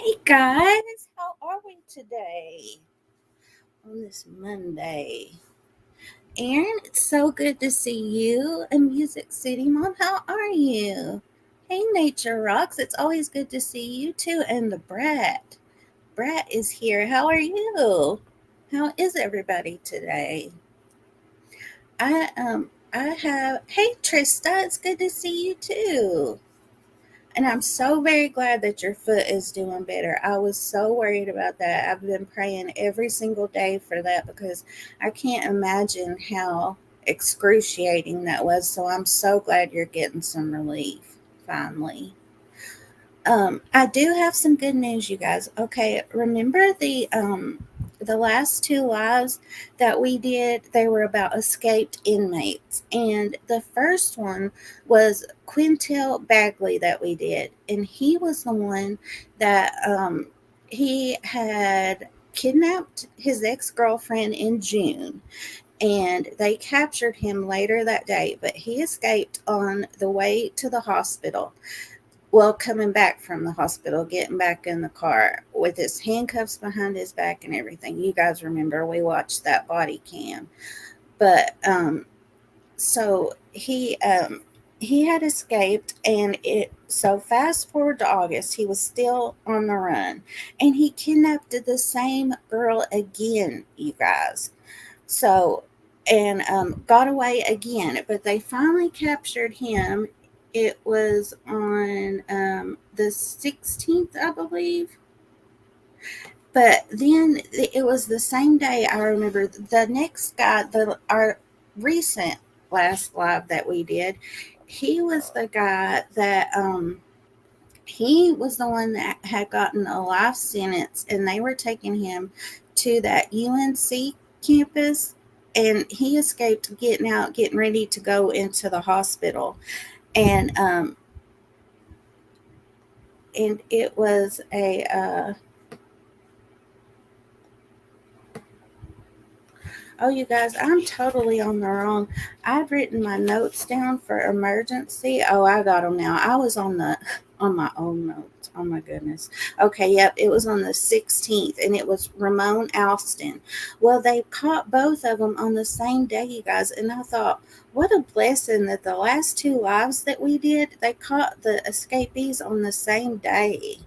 Hey guys, how are we today on this Monday? Aaron, it's so good to see you in Music City. Mom, how are you? Hey Nature Rocks, it's always good to see you too. And the Brat. Brat is here. How are you? How is everybody today? I have hey Trista, it's good to see you too. And I'm so very glad that your foot is doing better. I was so worried about that. I've been praying every single day for that because I can't imagine how excruciating that was. So I'm so glad you're getting some relief finally. I do have some good news, you guys. Okay, remember the last two lives that we did? They were about escaped inmates, and the first one was Quintel Bagley that we did, and he was the one that he had kidnapped his ex-girlfriend in June, and they captured him later that day, but he escaped on the way to the hospital. Well, coming back from the hospital, getting back in the car with his handcuffs behind his back and everything. You guys remember we watched that body cam. But so he had escaped, and it so fast forward to August, he was still on the run, and he kidnapped the same girl again, you guys. So, and got away again, but they finally captured him. It was on the 16th, I believe. But then it was the same day. I remember the next guy, our recent last live that we did. He was the guy that he was the one that had gotten a life sentence, and they were taking him to that UNC campus, and he escaped getting out, getting ready to go into the hospital, and it was a oh, you guys, I'm totally on the wrong. I've written my notes down for emergency. Oh, I got them now. I was on my own notes. Oh my goodness. Okay, yep, it was on the 16th, and it was Ramon Alston. Well, they caught both of them on the same day, you guys, and I thought, what a blessing that the last two lives that we did, they caught the escapees on the same day.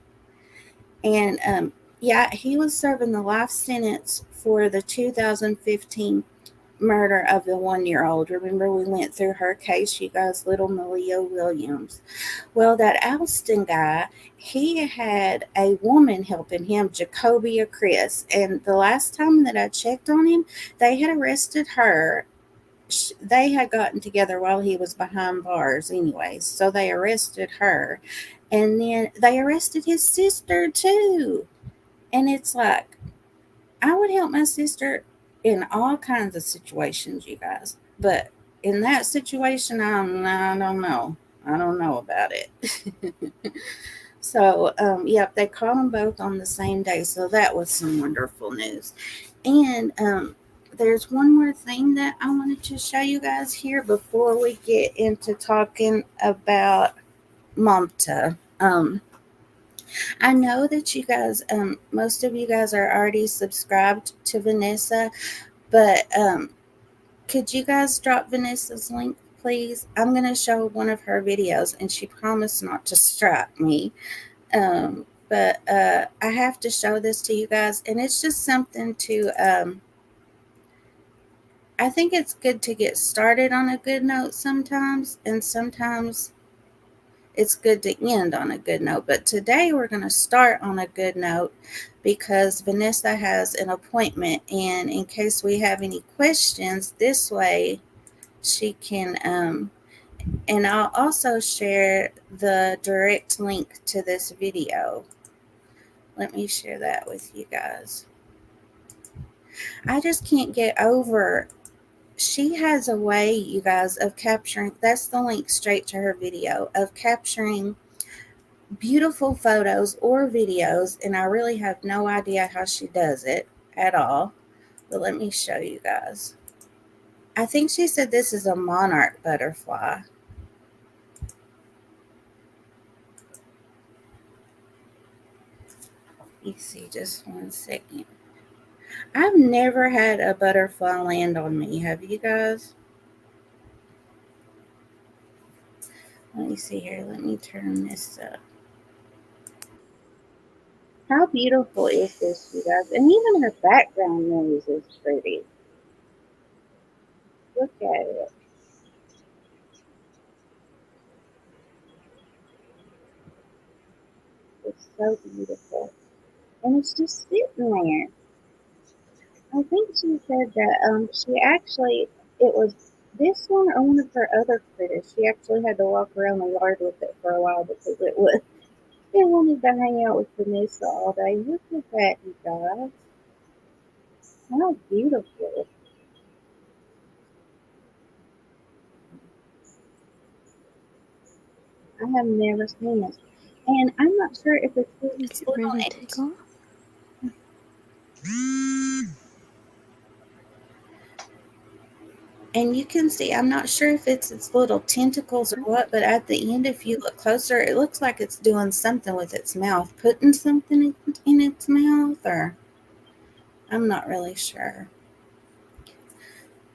And yeah, he was serving the life sentence for the 2015 murder of the 1-year-old. Remember, we went through her case, you guys, little Malia Williams. Well, that Alston guy, he had a woman helping him, Jacobia Chris. And the last time that I checked on him, they had arrested her. They had gotten together while he was behind bars, anyways. So they arrested her. And then they arrested his sister, too. And it's like, I would help my sister in all kinds of situations, you guys. But in that situation, I don't know. I don't know about it. So, yep, they caught them both on the same day. So that was some wonderful news. And there's one more thing that I wanted to show you guys here before we get into talking about Mamta. I know that you guys, most of you guys are already subscribed to Vanessa, but could you guys drop Vanessa's link, please? I'm going to show one of her videos, and she promised not to strike me. But I have to show this to you guys, and it's just something to, I think it's good to get started on a good note sometimes, and sometimes it's good to end on a good note. But today we're going to start on a good note because Vanessa has an appointment. And in case we have any questions, this way she can, and I'll also share the direct link to this video. Let me share that with you guys. I just can't get over. She has a way, you guys, of capturing. That's the link straight to her video of capturing beautiful photos or videos, and I really have no idea how she does it at all, but let me show you guys. I think she said this is a monarch butterfly. Let me see, just 1 second. I've never had a butterfly land on me. Have you guys? Let me see here. Let me turn this up. How beautiful is this, you guys? And even her background noise is pretty. Look at it. It's so beautiful. And it's just sitting there. I think she said that she actually, it was this one or one of her other critters. She actually had to walk around the yard with it for a while because it wanted to hang out with Vanessa all day. Look at that, you guys. How beautiful. I have never seen this. And I'm not sure if it's Is it little ready to ants. go? And you can see, I'm not sure if it's its little tentacles or what, but at the end, if you look closer, it looks like it's doing something with its mouth, putting something in its mouth, or I'm not really sure.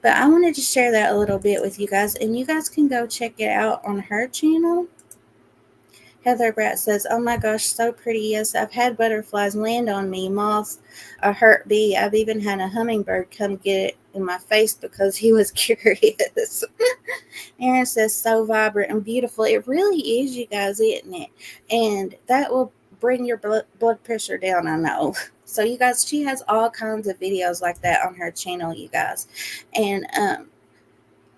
But I wanted to share that a little bit with you guys, and you guys can go check it out on her channel. Heather Bratt says, "Oh my gosh, so pretty. Yes, I've had butterflies land on me, moths, a hurt bee. I've even had a hummingbird come get it in my face because he was curious." Aaron says, "So vibrant and beautiful. It really is, you guys, isn't it? And that will bring your blood pressure down, I know." So, you guys, she has all kinds of videos like that on her channel, you guys. And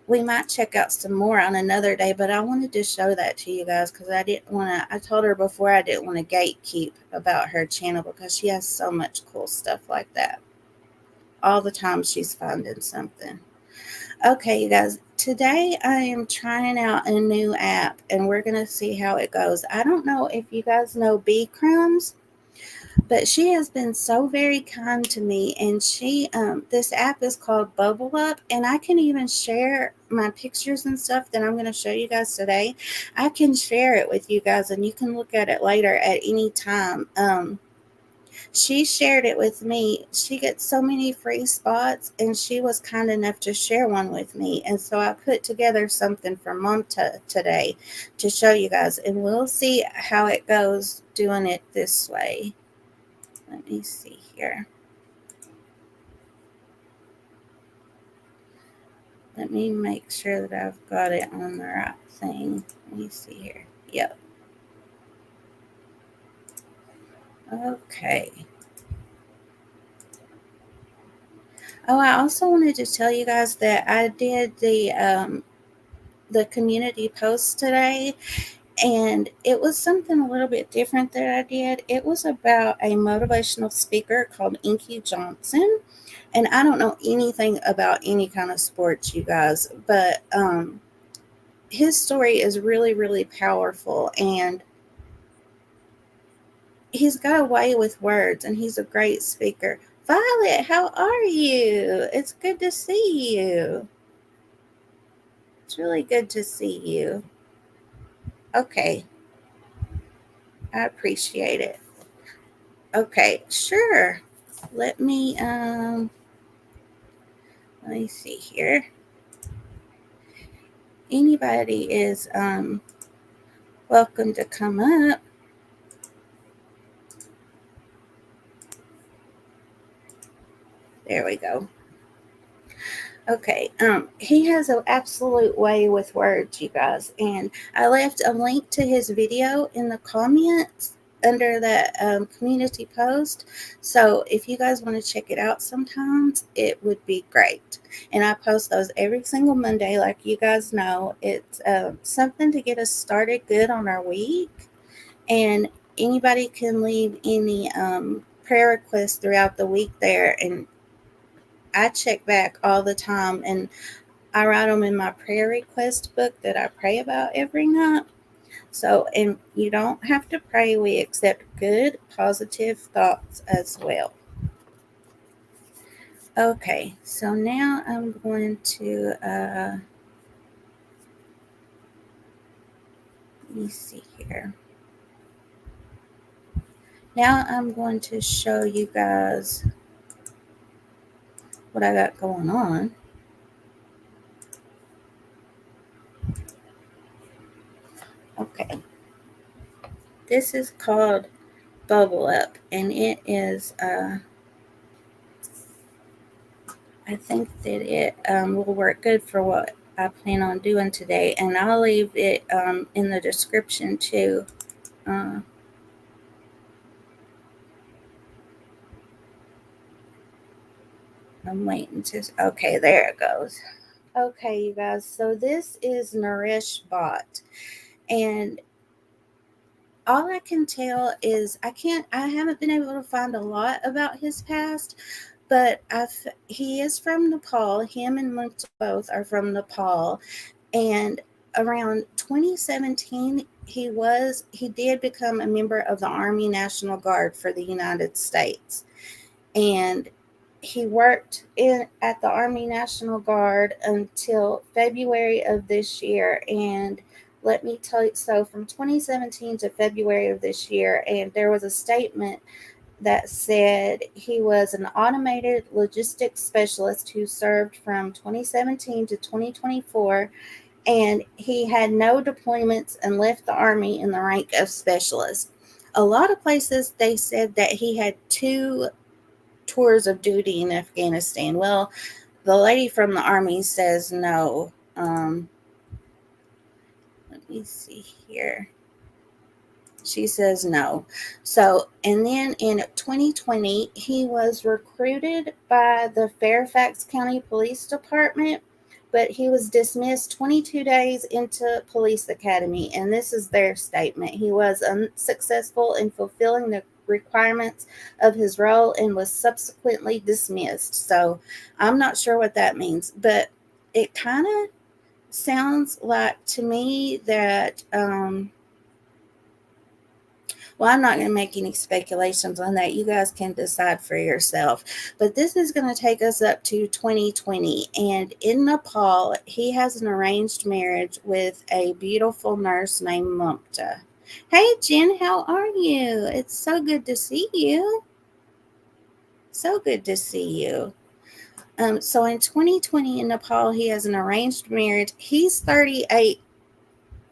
we might check out some more on another day, but I wanted to show that to you guys because I didn't want to. I told her before I didn't want to gatekeep about her channel because she has so much cool stuff like that. All the time she's finding something. Okay, you guys, today I am trying out a new app and we're going to see how it goes. I don't know if you guys know Bee Crumbs, but she has been so very kind to me, and this app is called Bubble Up, and I can even share my pictures and stuff that I'm going to show you guys today. I can share it with you guys and you can look at it later at any time. She shared it with me. She gets so many free spots, and she was kind enough to share one with me. And so I put together something for Mamta today to show you guys, and we'll see how it goes doing it this way. Let me see here. Let me make sure that I've got it on the right thing. Let me see here. Yep. Okay. Oh, I also wanted to tell you guys that I did the community post today, and it was something a little bit different that I did. It was about a motivational speaker called Inky Johnson, and I don't know anything about any kind of sports, you guys, but his story is really, really powerful, and he's got a way with words, and he's a great speaker. Violet, how are you? It's good to see you. It's really good to see you. Okay, I appreciate it. Okay, sure. Let me let me see here. Anybody is welcome to come up. There we go. Okay, he has an absolute way with words, you guys, and I left a link to his video in the comments under that community post. So if you guys want to check it out sometimes, it would be great. And I post those every single Monday, like you guys know. It's something to get us started good on our week, and anybody can leave any prayer requests throughout the week there, and I check back all the time, and I write them in my prayer request book that I pray about every night. So, and you don't have to pray. We accept good, positive thoughts as well. Okay, so now I'm going to, let me see here. Now I'm going to show you guys what I got going on. Okay, this is called Bubble Up, and it is, I think that it will work good for what I plan on doing today, and I'll leave it in the description too. Uh, I'm waiting to, okay, there it goes. Okay, you guys, so this is nareshbhatt, and all I can tell is I haven't been able to find a lot about his past, but he is from Nepal. Him and Mamta both are from Nepal, and around 2017 he did become a member of the Army National Guard for the United States, and he worked in at the Army National Guard until February of this year. And let me tell you, so from 2017 to February of this year, and there was a statement that said he was an automated logistics specialist who served from 2017 to 2024, and he had no deployments and left the Army in the rank of specialist. A lot of places they said that he had two tours of duty in Afghanistan. Well, the lady from the Army says no. Let me see here. She says no. So, and then in 2020, he was recruited by the Fairfax County Police Department, but he was dismissed 22 days into police academy. And this is their statement: he was unsuccessful in fulfilling the requirements of his role and was subsequently dismissed. So, I'm not sure what that means, but it kind of sounds like to me that, well, I'm not going to make any speculations on that. You guys can decide for yourself. But this is going to take us up to 2020. And in Nepal, he has an arranged marriage with a beautiful nurse named Mamta. Hey, Jen, how are you? It's so good to see you. So good to see you. So in 2020 in Nepal, he has an arranged marriage. He's 38,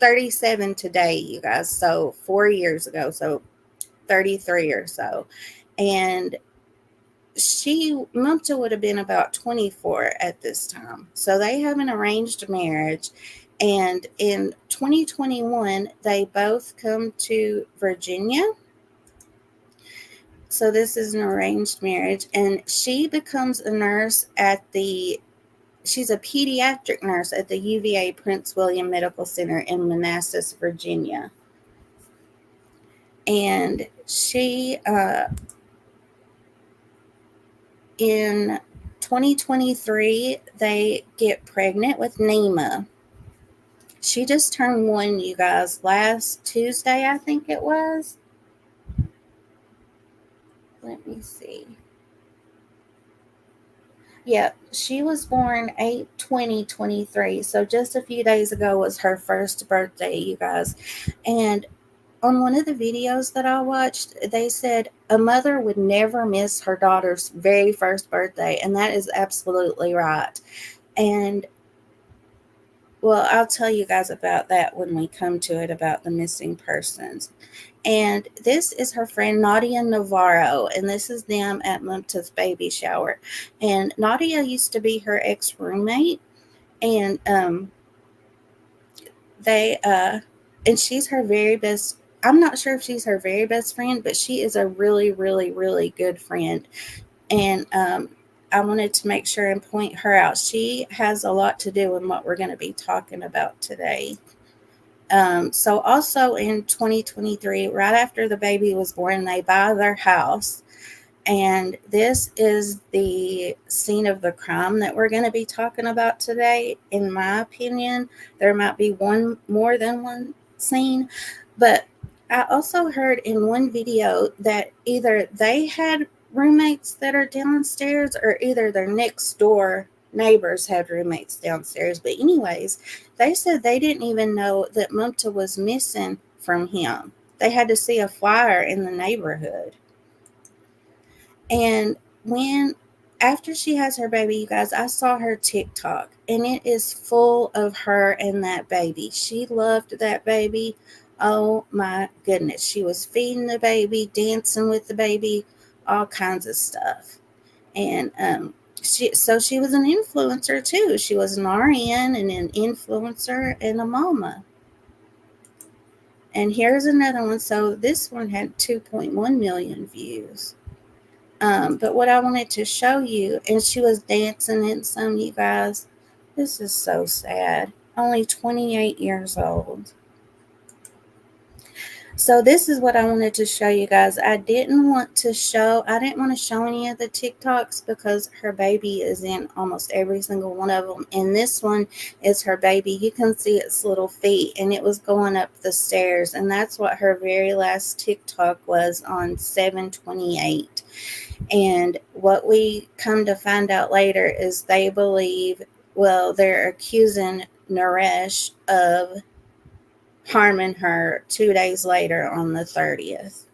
37 today, you guys. So 4 years ago. So 33 or so. And Mamta would have been about 24 at this time. So they have an arranged marriage. And in 2021, they both come to Virginia. So this is an arranged marriage. And she becomes a nurse she's a pediatric nurse at the UVA Prince William Medical Center in Manassas, Virginia. And she, in 2023, they get pregnant with Nima. She just turned 1, you guys, last Tuesday, I think it was. Let me see. Yep, she was born 8/20/23. So just a few days ago was her first birthday, you guys. And on one of the videos that I watched, they said a mother would never miss her daughter's very first birthday. And that is absolutely right. And well, I'll tell you guys about that when we come to it, about the missing persons. And this is her friend Nadia Navarro, and this is them at Mamta's baby shower. And Nadia used to be her ex roommate, and they and she's her very best. I'm not sure if she's her very best friend, but she is a really, really, really good friend. And I wanted to make sure and point her out. She has a lot to do in what we're going to be talking about today. So also in 2023, right after the baby was born, they buy their house. And this is the scene of the crime that we're going to be talking about today. In my opinion, there might be more than one scene, but I also heard in one video that either they had roommates that are downstairs, or either their next door neighbors had roommates downstairs. But anyways, they said they didn't even know that Mamta was missing from him. they had to see a flyer in the neighborhood. And when after she has her baby, you guys, I saw her TikTok and it is full of her and that baby. She loved that baby. Oh my goodness. She was feeding the baby, dancing with the baby, all kinds of stuff. And she was an influencer too. She was an RN and an influencer and a mama. And here's another one. So this one had 2.1 million views. But what I wanted to show you, and she was dancing in some, you guys. This is so sad. Only 28 years old. So this is what I wanted to show you guys. I didn't want to show any of the TikToks because her baby is in almost every single one of them. And this one is her baby. You can see its little feet, and it was going up the stairs. And that's what her very last TikTok was on 7/28. And what we come to find out later is they're accusing Naresh of harming her 2 days later on the 30th.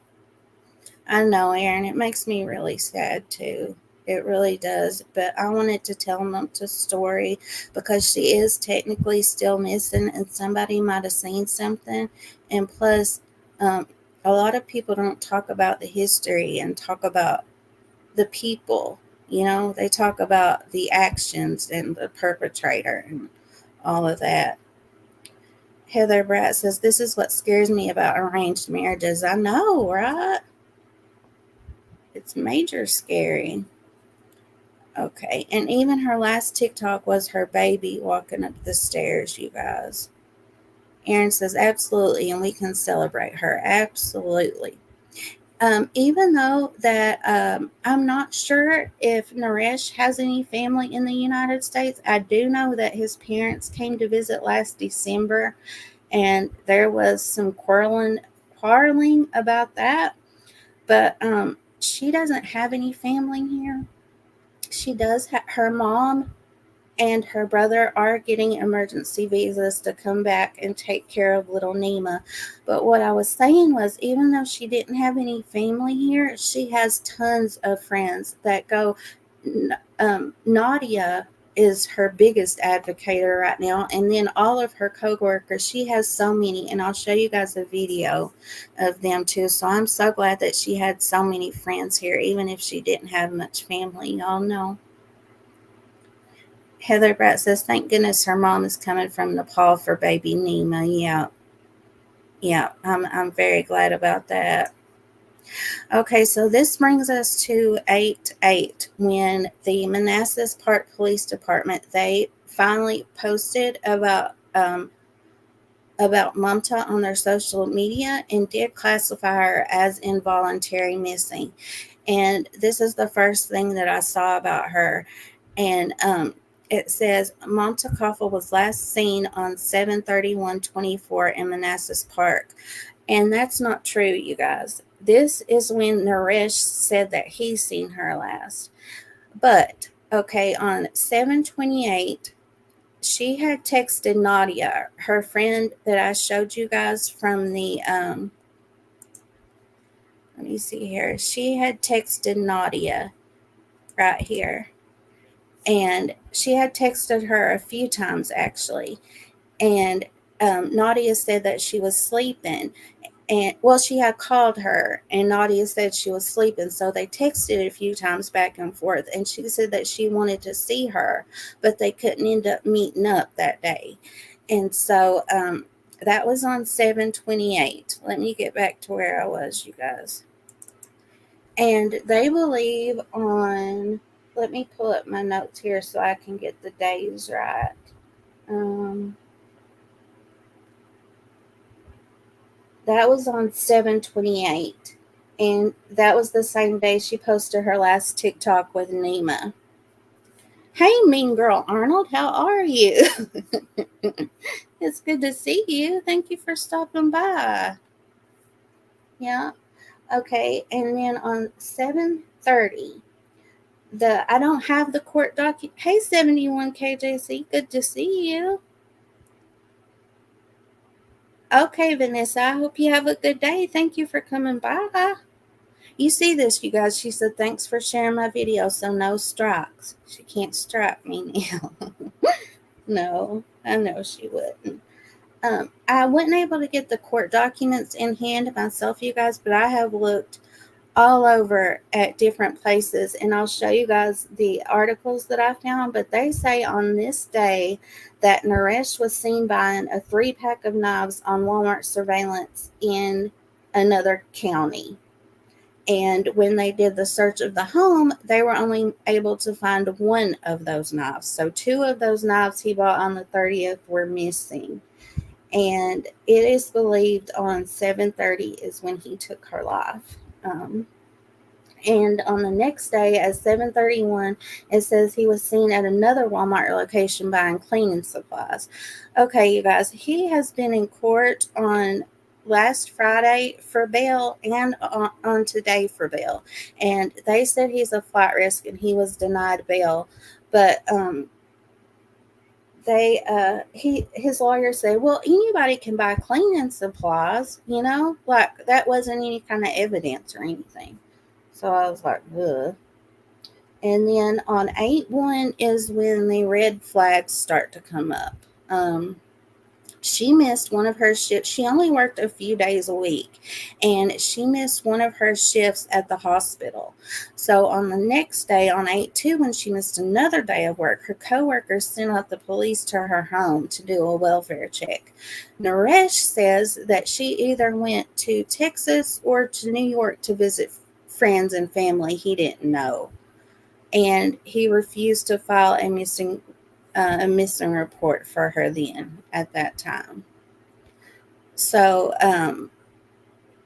I know, Aaron, it makes me really sad too. It really does. But I wanted to tell Mamta's story because she is technically still missing and somebody might have seen something. And plus, a lot of people don't talk about the history and talk about the people. They talk about the actions and the perpetrator and all of that. Heather Bratt says, this is what scares me about arranged marriages. I know, right? It's major scary. Okay, and even her last TikTok was her baby walking up the stairs, you guys. Aaron says, absolutely, and we can celebrate her. Absolutely. Even though that I'm not sure if Naresh has any family in the United States, I do know that his parents came to visit last December, and there was some quarreling about that. But she doesn't have any family here. She does have her mom and her brother are getting emergency visas to come back and take care of little Nima. But what I was saying was, even though she didn't have any family here, she has tons of friends that go. Nadia is her biggest advocate right now, and then all of her coworkers. She has so many, and I'll show you guys a video of them too. So I'm so glad that she had so many friends here, even if she didn't have much family. Y'all know. Heather Bratt says, thank goodness her mom is coming from Nepal for baby Nima. Yeah, I'm very glad about that. Okay, so this brings us to 8/8 when the Manassas Park Police Department, they finally posted about Mamta on their social media and did classify her as involuntary missing. And this is the first thing that I saw about her. And it says Mamta Kafle was last seen on 7/31/24 in Manassas Park. And that's not true, you guys. This is when Naresh said that he's seen her last. But, okay, on 7/28, she had texted Nadia, her friend that I showed you guys from the, let me see here. She had texted Nadia right here. And she had texted her a few times, actually. And Nadia said that she was sleeping. And she had called her, and Nadia said she was sleeping. So they texted a few times back and forth. And she said that she wanted to see her, but they couldn't end up meeting up that day. And so that was on 7/28. Let me get back to where I was, you guys. And they believe on, let me pull up my notes here so I can get the days right. That was on 7/28. And that was the same day she posted her last TikTok with Nima. Hey, mean girl Arnold, how are you? It's good to see you. Thank you for stopping by. Yeah. Okay. And then on 7/30, I don't have the court document. Hey, 71 KJC, good to see you. Okay, Vanessa, I hope you have a good day. Thank you for coming by. You see this, you guys. She said, thanks for sharing my video, so no strikes. She can't strike me now. No, I know she wouldn't. I wasn't able to get the court documents in hand myself, you guys, but I have looked all over at different places, and I'll show you guys the articles that I found. But they say on this day that Naresh was seen buying a 3-pack of knives on Walmart surveillance in another county. And when they did the search of the home, they were only able to find one of those knives. So 2 of those knives he bought on the 30th were missing. And it is believed on 7:30 is when he took her life. And on the next day at 7:31, it says he was seen at another Walmart location buying cleaning supplies. Okay, you guys, he has been in court on last Friday for bail and on today for bail. And they said he's a flight risk and he was denied bail. But his lawyer said, well, anybody can buy cleaning supplies, like that wasn't any kind of evidence or anything. So I was like, ugh. And then on 8/1 is when the red flags start to come up. She missed one of her shifts. She only worked a few days a week, and she missed one of her shifts at the hospital. So on the next day, on 8/2, when she missed another day of work, her coworkers sent out the police to her home to do a welfare check. Naresh says that she either went to Texas or to New York to visit friends and family he didn't know, and he refused to file a missing report for her then at that time. So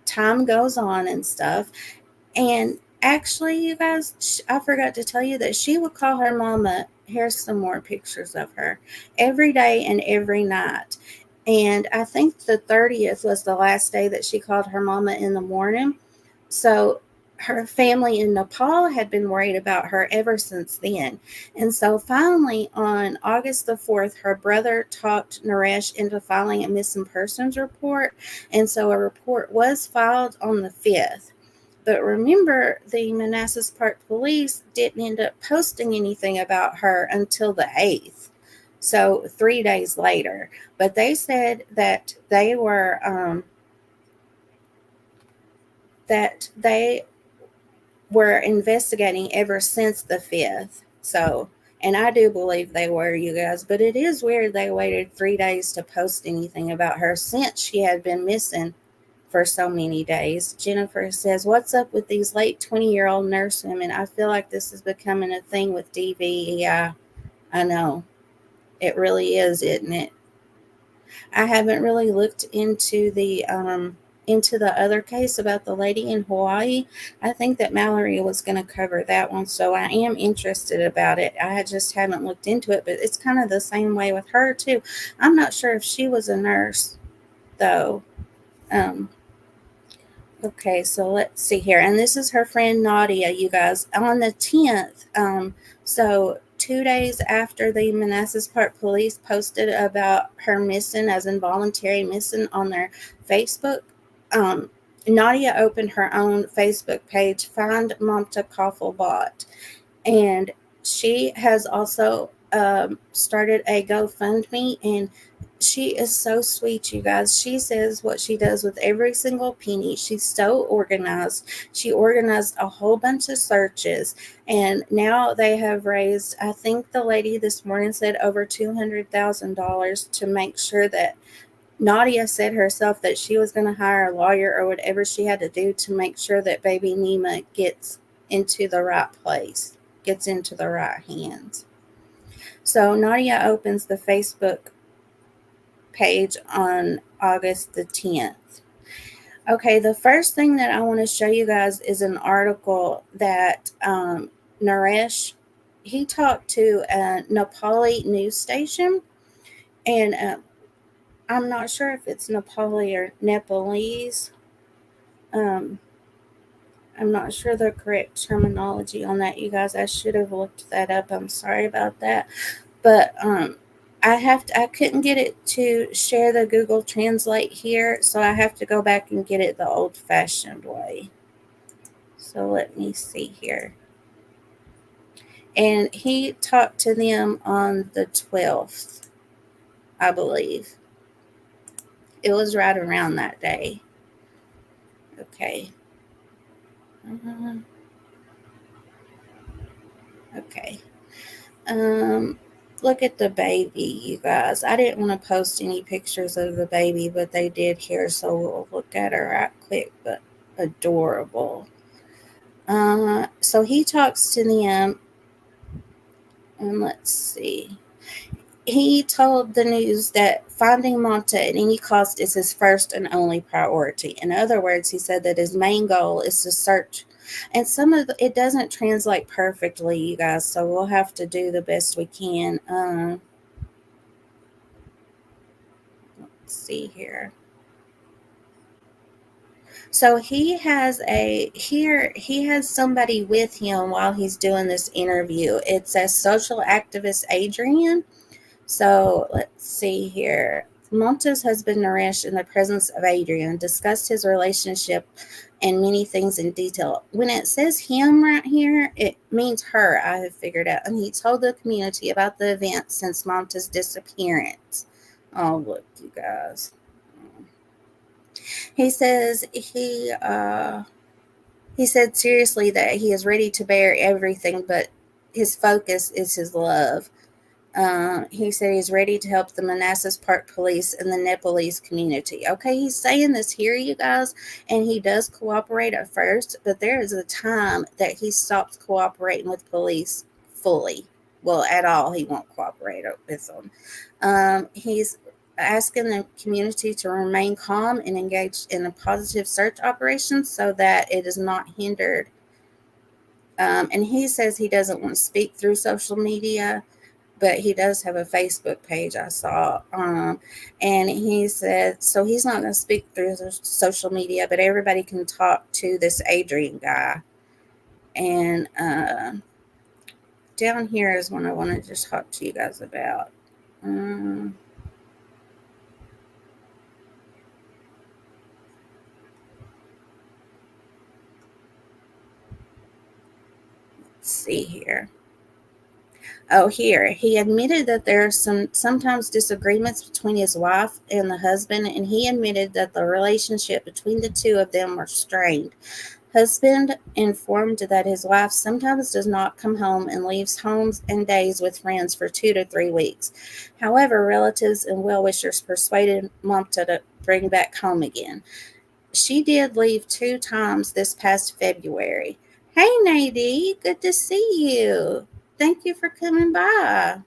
time goes on and stuff. And actually, you guys, I forgot to tell you that she would call her mama. Here's some more pictures of her every day and every night. And I think the 30th was the last day that she called her mama in the morning. So her family in Nepal had been worried about her ever since then. And so finally, on August the 4th, her brother talked Naresh into filing a missing persons report. And so a report was filed on the 5th. But remember, the Manassas Park police didn't end up posting anything about her until the 8th. So 3 days later. But they said that they were investigating ever since the 5th. So, and I do believe they were, you guys, but it is weird they waited 3 days to post anything about her since she had been missing for so many days. Jennifer says, what's up with these late 20-year-old nurse women? I feel like this is becoming a thing with DVEI. I know. It really is, isn't it? I haven't really looked into the other case about the lady in Hawaii. I think that Mallory was going to cover that one, so I am interested about it. I just haven't looked into it, but it's kind of the same way with her too. I'm not sure if she was a nurse though. Um, okay, so let's see here, and this is her friend Nadia, you guys, on the 10th. So 2 days after the Manassas Park police posted about her missing as involuntary missing on their Facebook, um, Nadia opened her own Facebook page, Find mamtakaflebhatt, and she has also started a GoFundMe, and she is so sweet, you guys. She says what she does with every single penny. She's so organized. She organized a whole bunch of searches, and now they have raised, I think the lady this morning said, over $200,000 to make sure that Nadia said herself that she was going to hire a lawyer or whatever she had to do to make sure that baby Nima gets into the right place, gets into the right hands. So Nadia opens the Facebook page on August the 10th. Okay, the first thing that I want to show you guys is an article that Naresh, he talked to a Nepali news station, and I'm not sure if it's Nepali or Nepalese. Um, I'm not sure the correct terminology on that, you guys. I should have looked that up. I'm sorry about that. But I couldn't get it to share the Google Translate here, so I have to go back and get it the old-fashioned way. So let me see here. And he talked to them on the 12th, I believe. It was right around that day. Okay. Uh, okay. Um, Look at the baby, you guys. I didn't want to post any pictures of the baby, but they did here, so we'll look at her right quick. But adorable. So he talks to them, and let's see. He told the news that finding Mamta at any cost is his first and only priority. In other words, he said that his main goal is to search. And it doesn't translate perfectly, you guys, so we'll have to do the best we can. Let's see here. So he has somebody with him while he's doing this interview. It says social activist Adrian. So let's see here. Mamta's husband Naresh, in the presence of Adrian, discussed his relationship and many things in detail. When it says him right here, it means her, I have figured out. And he told the community about the events since Mamta's disappearance. Oh, look, you guys. He says he said seriously that he is ready to bear everything, but his focus is his love. He said he's ready to help the Manassas Park Police and the Nepalese community. Okay, he's saying this here, you guys, and he does cooperate at first, but there is a time that he stops cooperating with police fully. Well, at all, he won't cooperate with them. He's asking the community to remain calm and engaged in a positive search operation so that it is not hindered. And he says he doesn't want to speak through social media, but he does have a Facebook page I saw. And he said, so he's not going to speak through social media, but everybody can talk to this Adrian guy. And down here is one I want to just talk to you guys about. Let's see here. Oh, here. He admitted that there are sometimes disagreements between his wife and the husband, and he admitted that the relationship between the two of them were strained. Husband informed that his wife sometimes does not come home and leaves homes and days with friends for 2 to 3 weeks. However, relatives and well-wishers persuaded Mamta to bring back home again. She did leave 2 times this past February. Hey, Nadie, good to see you. Thank you for coming by.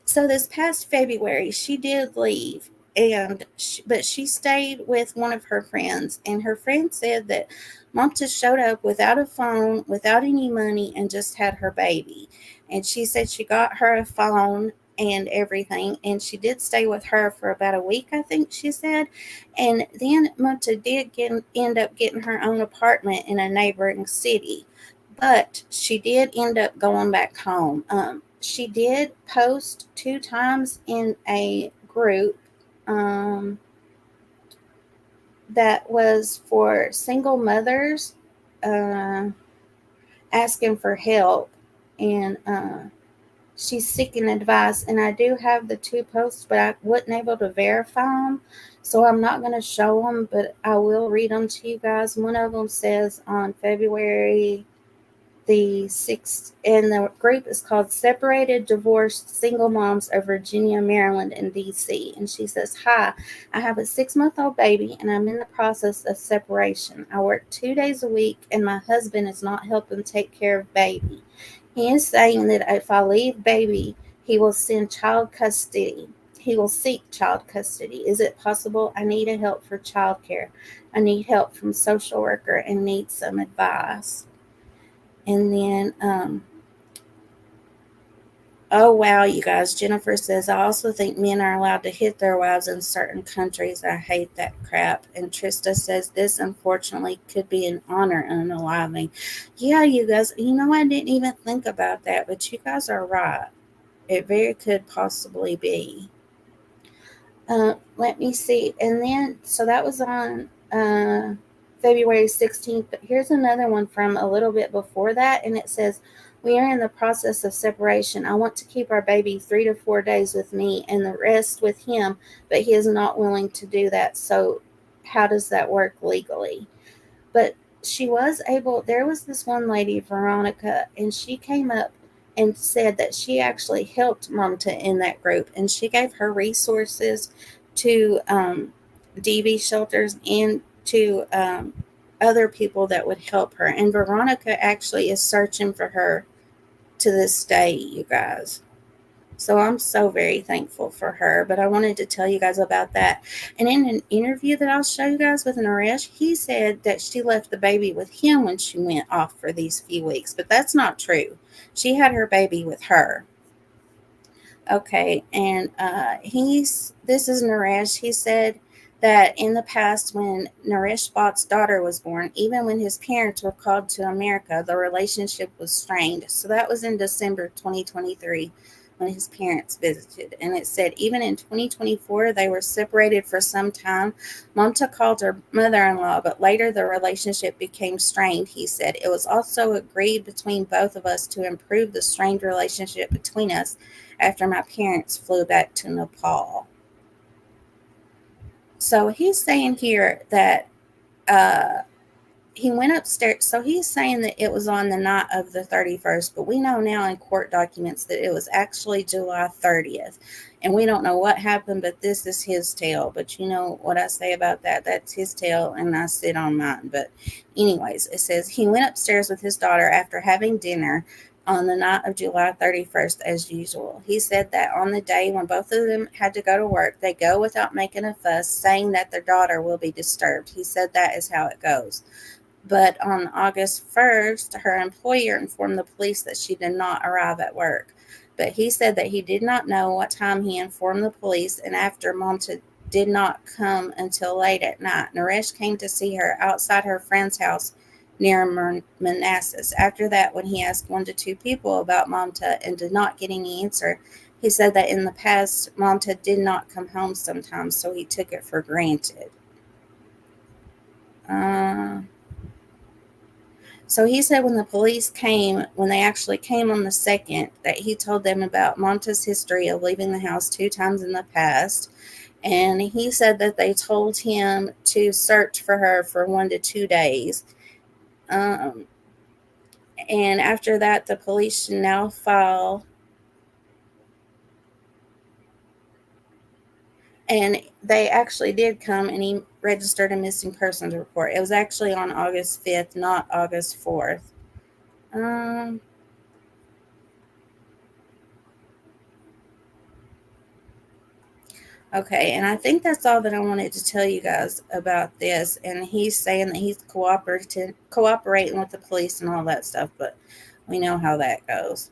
So this past February, she did leave, but she stayed with one of her friends, and her friend said that Mamta showed up without a phone, without any money, and just had her baby. And she said she got her a phone and everything, and she did stay with her for about a week, I think she said. And then Mamta did end up getting her own apartment in a neighboring city, but she did end up going back home. She did post 2 times in a group that was for single mothers, asking for help, and she's seeking advice. And I do have the 2 posts, but I wasn't able to verify them, so I'm not going to show them, but I will read them to you guys. One of them says on February the 6th, and the group is called Separated Divorced Single Moms of Virginia, Maryland, and DC. And she says, hi, I have a 6-month-old baby and I'm in the process of separation. I work 2 days a week and my husband is not helping take care of baby. He is saying that if I leave baby, he will send child custody. He will seek child custody. Is it possible? I need help for child care. I need help from social worker and need some advice. And then, oh wow, you guys, Jennifer says, I also think men are allowed to hit their wives in certain countries. I hate that crap. And Trista says, this unfortunately could be an honor unaliving. Yeah, you guys, I didn't even think about that, but you guys are right. It very could possibly be. Let me see. And then, so that was on February 16th. But here's another one from a little bit before that. And it says, "We are in the process of separation. I want to keep our baby 3 to 4 days with me and the rest with him, but he is not willing to do that. So, how does that work legally?" But she was able, there was this one lady, Veronica, and she came up and said that she actually helped Mamta in that group, and she gave her resources to DV shelters and to other people that would help her. And Veronica actually is searching for her to this day, you guys. So I'm so very thankful for her. But I wanted to tell you guys about that. And in an interview that I'll show you guys with Naresh, he said that she left the baby with him when she went off for these few weeks. But that's not true. She had her baby with her. Okay, and this is Naresh. He said that in the past, when nareshbhatt's daughter was born, even when his parents were called to America, the relationship was strained. So that was in December 2023 when his parents visited. And it said even in 2024, they were separated for some time. Mamta called her mother-in-law, but later the relationship became strained. He said it was also agreed between both of us to improve the strained relationship between us after my parents flew back to Nepal. So he's saying here that he went upstairs. So he's saying that it was on the night of the 31st, but we know now in court documents that it was actually July 30th. And we don't know what happened, but this is his tale. But you know what I say about that? That's his tale, and I sit on mine. But anyways, it says he went upstairs with his daughter after having dinner on the night of July 31st as usual. He said that on the day when both of them had to go to work, they go without making a fuss, saying that their daughter will be disturbed. He said that is how it goes. But on August 1st, her employer informed the police that she did not arrive at work. But he said that he did not know what time he informed the police, and after Mamta did not come until late at night, Naresh came to see her outside her friend's house near Manassas. After that, when he asked 1 to 2 people about Mamta and did not get any answer, he said that in the past, Mamta did not come home sometimes, so he took it for granted. So he said when the police came, when they actually came on the 2nd, that he told them about Mamta's history of leaving the house 2 times in the past. And he said that they told him to search for her for 1 to 2 days. And after that, the police should now file. And they actually did come, and he registered a missing persons report. It was actually on August 5th, not August 4th. Okay, and I think that's all that I wanted to tell you guys about this. And he's saying that he's cooperating with the police and all that stuff, but we know how that goes.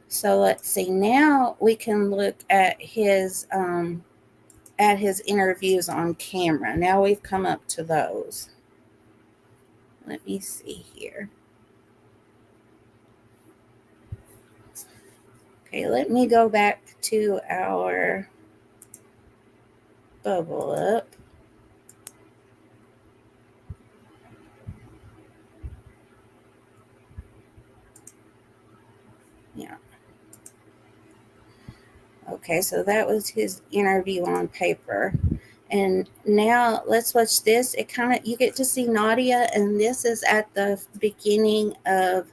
So let's see. Now we can look at his interviews on camera. Now we've come up to those. Let me see here. Okay, let me go back to our bubble up. Yeah. Okay, so that was his interview on paper. And now let's watch this. You get to see Nadia, and this is at the beginning of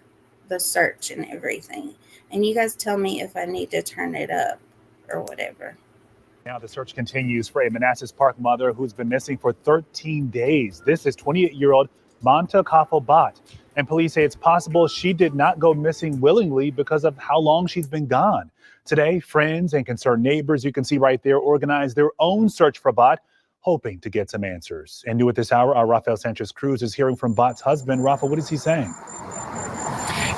the search and everything. And you guys tell me if I need to turn it up or whatever. Now the search continues for a Manassas Park mother who's been missing for 13 days. This is 28-year-old Mamtakaflebhatt. And police say it's possible she did not go missing willingly because of how long she's been gone. Today, friends and concerned neighbors, you can see right there, organized their own search for Bhatt, hoping to get some answers. And new at this hour, our Rafael Sanchez-Cruz is hearing from Bhatt's husband. Rafa, what is he saying?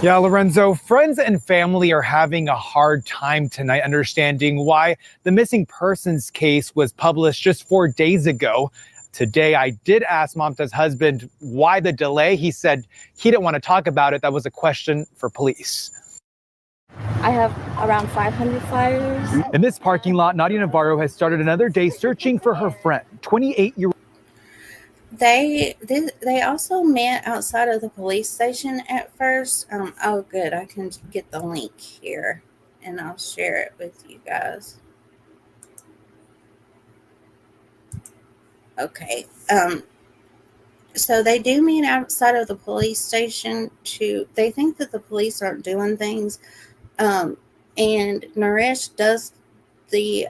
Yeah, Lorenzo, friends and family are having a hard time tonight understanding why the missing persons case was published just 4 days ago. Today, I did ask Mamta's husband why the delay. He said he didn't want to talk about it. That was a question for police. I have around 500 flyers. In this parking lot, Nadia Navarro has started another day searching for her friend, 28-year-old. They also met outside of the police station at first. Oh, good. I can get the link here, and I'll share it with you guys. Okay. So they do meet outside of the police station they think that the police aren't doing things. And Naresh does the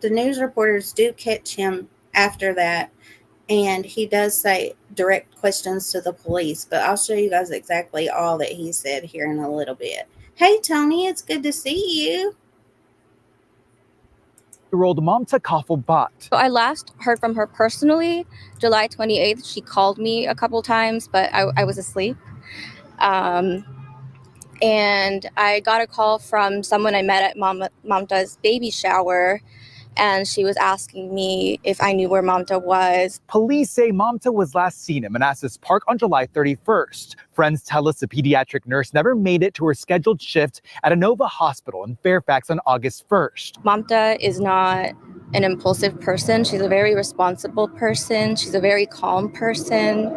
news reporters do catch him after that, and he does say direct questions to the police, but I'll show you guys exactly all that he said here in a little bit. Hey, Tony, it's good to see you. Mamtakaflebhatt. So I last heard from her personally July 28th. She called me a couple times, but I was asleep. And I got a call from someone I met at Mamta's baby shower, and she was asking me if I knew where Mamta was. Police say Mamta was last seen in Manassas Park on July 31st. Friends tell us the pediatric nurse never made it to her scheduled shift at Inova Hospital in Fairfax on August 1st. Mamta is not an impulsive person. She's a very responsible person. She's a very calm person.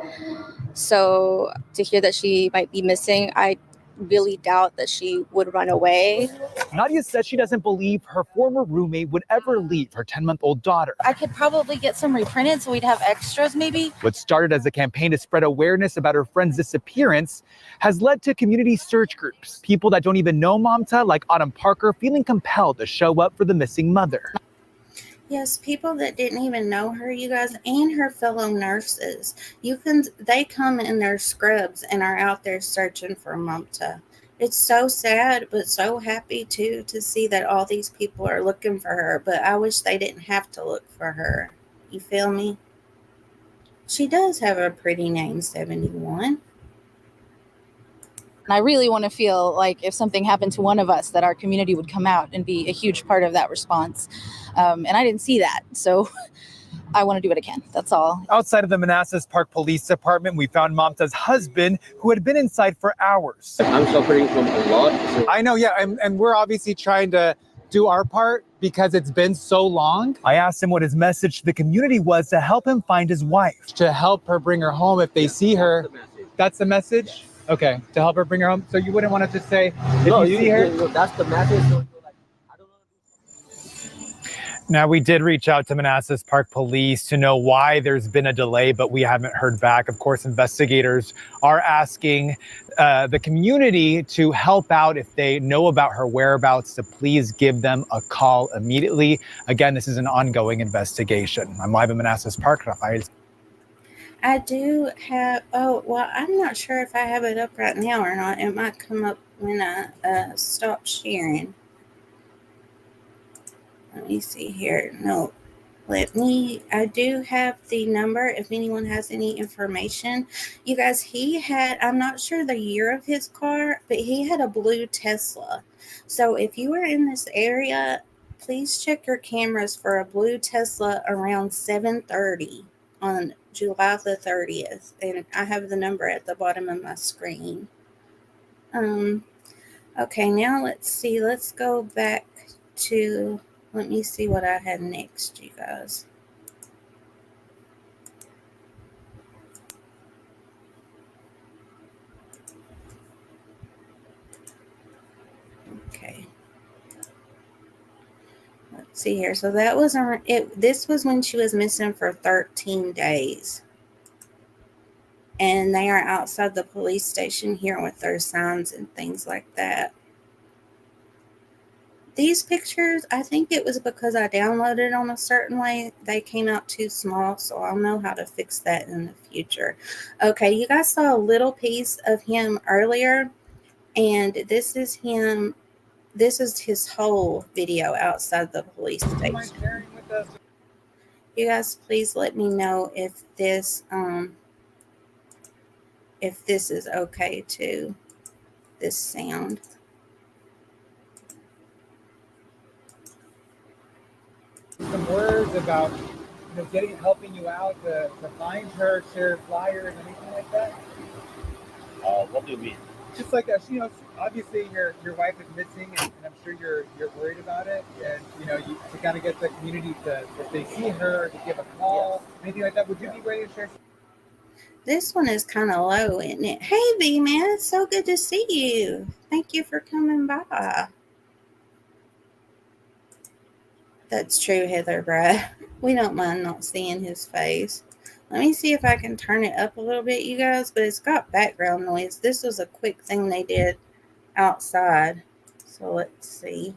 So to hear that she might be missing, I really doubt that she would run away. Nadia says she doesn't believe her former roommate would ever leave her 10-month-old daughter. I could probably get some reprinted so we'd have extras maybe. What started as a campaign to spread awareness about her friend's disappearance has led to community search groups. People that don't even know Mamta, like Autumn Parker, feeling compelled to show up for the missing mother. Yes, people that didn't even know her, you guys, and her fellow nurses. They come in their scrubs and are out there searching for Mamta. It's so sad, but so happy too to see that all these people are looking for her. But I wish they didn't have to look for her. You feel me? She does have a pretty name, 71. And I really want to feel like if something happened to one of us, that our community would come out and be a huge part of that response. And I didn't see that. So I want to do what I can. That's all. Outside of the Manassas Park Police Department, we found Mamta's husband, who had been inside for hours. I'm suffering from a lot. So I know, yeah, and we're obviously trying to do our part because it's been so long. I asked him what his message to the community was to help him find his wife, to help her bring her home if they see her. That's the message? Okay, to help her bring her home. So you wouldn't want to just say, if no, you see her? That's the message. So you're like, I don't know. Now, we did reach out to Manassas Park Police to know why there's been a delay, but we haven't heard back. Of course, investigators are asking the community to help out if they know about her whereabouts, to please give them a call immediately. Again, this is an ongoing investigation. I'm live in Manassas Park. I do have, I'm not sure if I have it up right now or not. It might come up when I stop sharing. Let me see here. No, I do have the number if anyone has any information. You guys, I'm not sure the year of his car, but he had a blue Tesla. So if you are in this area, please check your cameras for a blue Tesla around 7:30 on July the 30th. And I have the number at the bottom of my screen. Okay, now let's see. Let's go back to... Let me see what I had next, you guys. Okay. Let's see here. So that was this was when she was missing for 13 days. And they are outside the police station here with their signs and things like that. These pictures, I think it was because I downloaded on a certain way. They came out too small, so I'll know how to fix that in the future. Okay, you guys saw a little piece of him earlier, and this is him. This is his whole video outside the police station. You guys, please let me know if this is okay too, this sound. Some words about helping you out to find her, share flyers, anything like that? What do you mean? Just like obviously your wife is missing, and I'm sure you're worried about it. And you to kind of get the community to, if they see her, to give a call, anything like that. Would you be ready to share? This one is kind of low, isn't it? Hey, V Man, it's so good to see you. Thank you for coming by. That's true, Heather Brad. We don't mind not seeing his face. Let me see if I can turn it up a little bit, you guys, but it's got background noise. This was a quick thing they did outside. So let's see.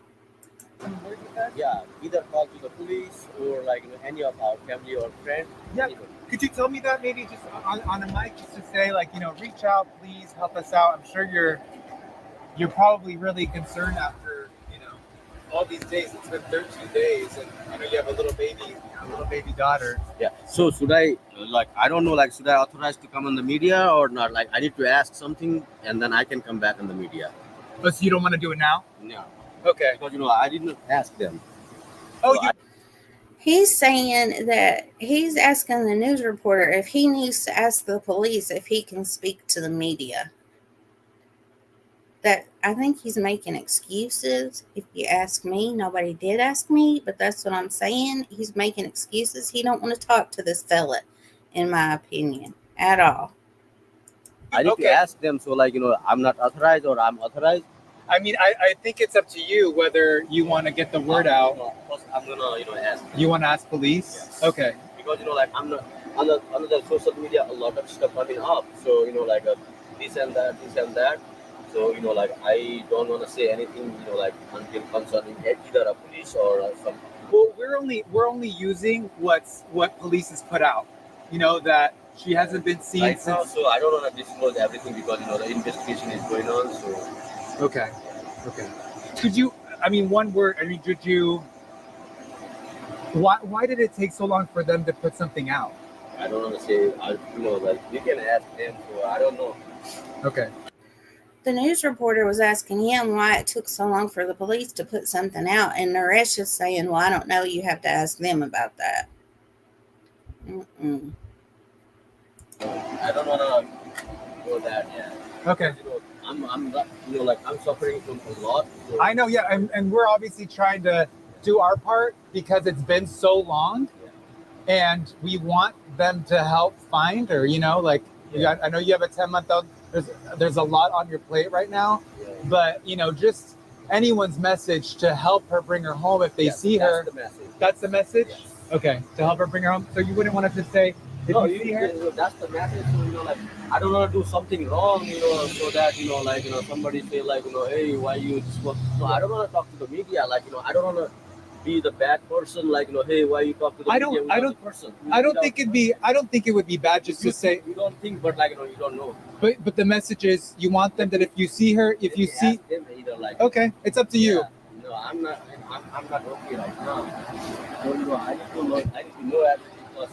Yeah, either call to the police or like any of our family or friends. Yeah. Could you tell me that maybe just on a mic, just to say reach out, please help us out. I'm sure you're probably really concerned after all these days. It's been 13 days, and I know you have a little baby daughter. Yeah. So should I I don't know, should I authorize to come on the media or not? Like I need to ask something and then I can come back on the media. Oh, so you don't want to do it now? No. Okay. Because I didn't ask them. Oh, So you. He's saying that he's asking the news reporter if he needs to ask the police if he can speak to the media. That I think he's making excuses. If you ask me, nobody did ask me, but that's what I'm saying. He's making excuses. He don't want to talk to this fella, in my opinion, at all. I need to ask them. So I'm not authorized or I'm authorized. I mean, I think it's up to you whether you want to get the word out. I'm gonna ask. You want to ask police? Yes. Okay. Because I'm not on the social media, a lot of stuff coming up. So this and that. So I don't want to say anything until concerning either a police or some. Well, we're only using what police has put out. That she hasn't been seen Right since. now, so I don't want to disclose everything because the investigation is going on. So Okay. Could you? I mean, one word. I mean, did you? Why did it take so long for them to put something out? I don't want to say. We can ask them. So I don't know. Okay. The news reporter was asking him why it took so long for the police to put something out, and Naresh is saying, well, I don't know, you have to ask them about that. I don't want to go that yet. Okay. I'm not, I'm suffering from a lot. So. I know, yeah, and we're obviously trying to do our part because it's been so long, and we want them to help find her. I know you have a 10-month-old. There's a lot on your plate right now, but just anyone's message to help her bring her home if they see her. That's the message. That's the message. Yes. Okay, to help her bring her home. So you wouldn't want us to say if you see her. That's the message. So, I don't want to do something wrong, so that somebody say hey, why you just want? No, I don't want to talk to the media. I don't want to be the bad person. Hey, why you talk to the media? I don't think it would be bad just to say. You don't think, but you don't know. But the message is you want them that if you see her, if you see. Them either, okay, it's up to you. No, I'm not okay right now. I need to know everything plus,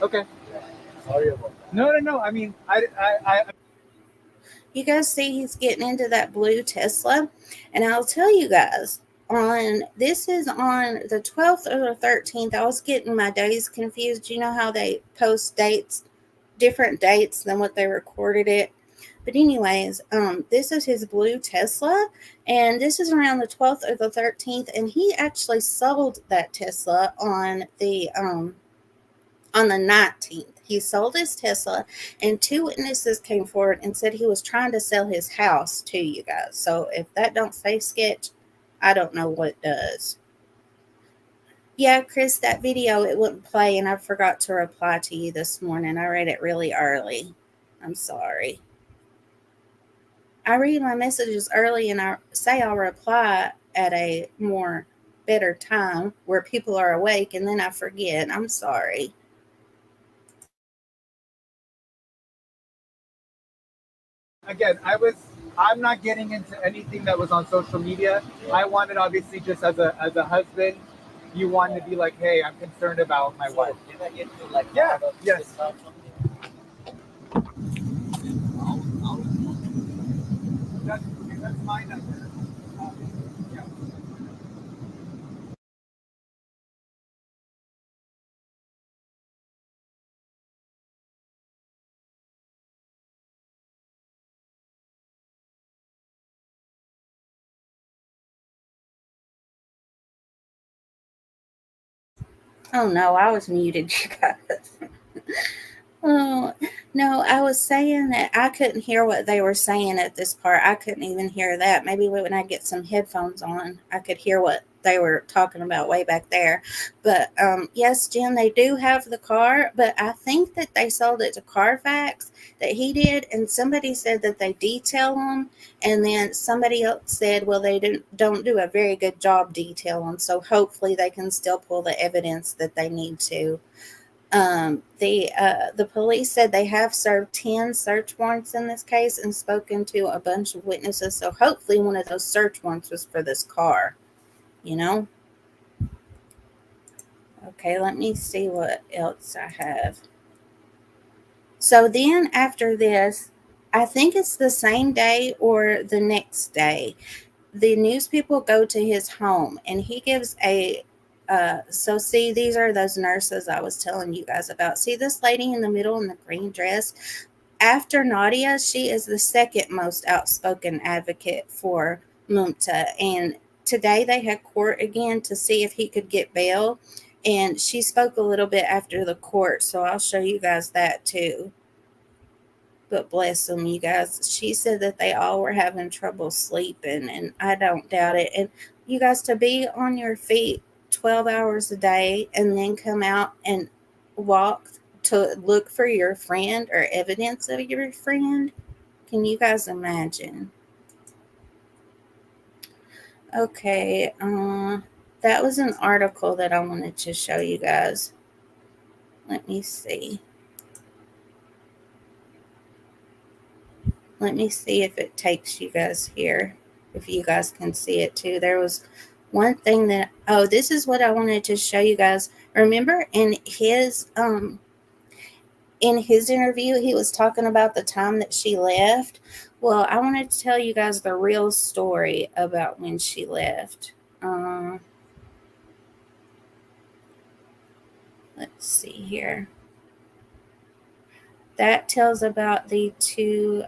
Okay. Yeah. Sorry about that. No. I mean, I. You guys see he's getting into that blue Tesla, and I'll tell you guys, this is on the 12th or the 13th. I was getting my days confused. You know how they post dates, different dates than what they recorded it. But anyways, this is his blue Tesla, and this is around the 12th or the 13th, and he actually sold that Tesla on the 19th. He sold his Tesla, and 2 witnesses came forward and said he was trying to sell his house to you guys. So if that don't say sketch, I don't know what does. Yeah, Chris, that video, it wouldn't play, and I forgot to reply to you this morning. I read it really early. I'm sorry. I read my messages early, and I say I'll reply at a more better time where people are awake, and then I forget. I'm sorry. Again, I'm not getting into anything that was on social media. I wanted, obviously, just as a husband, you wanted to be like, hey, I'm concerned about my wife. Did I get to Yes. That's my number. Oh no, I was muted, you guys. Oh, no, I was saying that I couldn't hear what they were saying at this part. I couldn't even hear that. Maybe when I get some headphones on, I could hear what they were talking about way back there. But yes, Jim, they do have the car, but I think that they sold it to Carfax, that he did, and somebody said that they detail them, and then somebody else said, well, they don't do a very good job detailing, so hopefully they can still pull the evidence that they need to. The police said they have served 10 search warrants in this case and spoken to a bunch of witnesses. So hopefully one of those search warrants was for this car, you know? Okay, let me see what else I have. So then after this, I think it's the same day or the next day, the news people go to his home and he gives a so see, these are those nurses I was telling you guys about. See this lady in the middle in the green dress? After Nadia, she is the second most outspoken advocate for Mamta. And today they had court again to see if he could get bail. And she spoke a little bit after the court, so I'll show you guys that too. But bless them, you guys. She said that they all were having trouble sleeping, and I don't doubt it. And you guys, to be on your feet 12 hours a day and then come out and walk to look for your friend or evidence of your friend, can you guys imagine? Okay, that was an article that I wanted to show you guys. Let me see. Let me see if it takes you guys here, if you guys can see it too. There was one thing that, oh, this is what I wanted to show you guys. Remember in his interview, he was talking about the time that she left. Well, I wanted to tell you guys the real story about when she left. Let's see here. That tells about the two.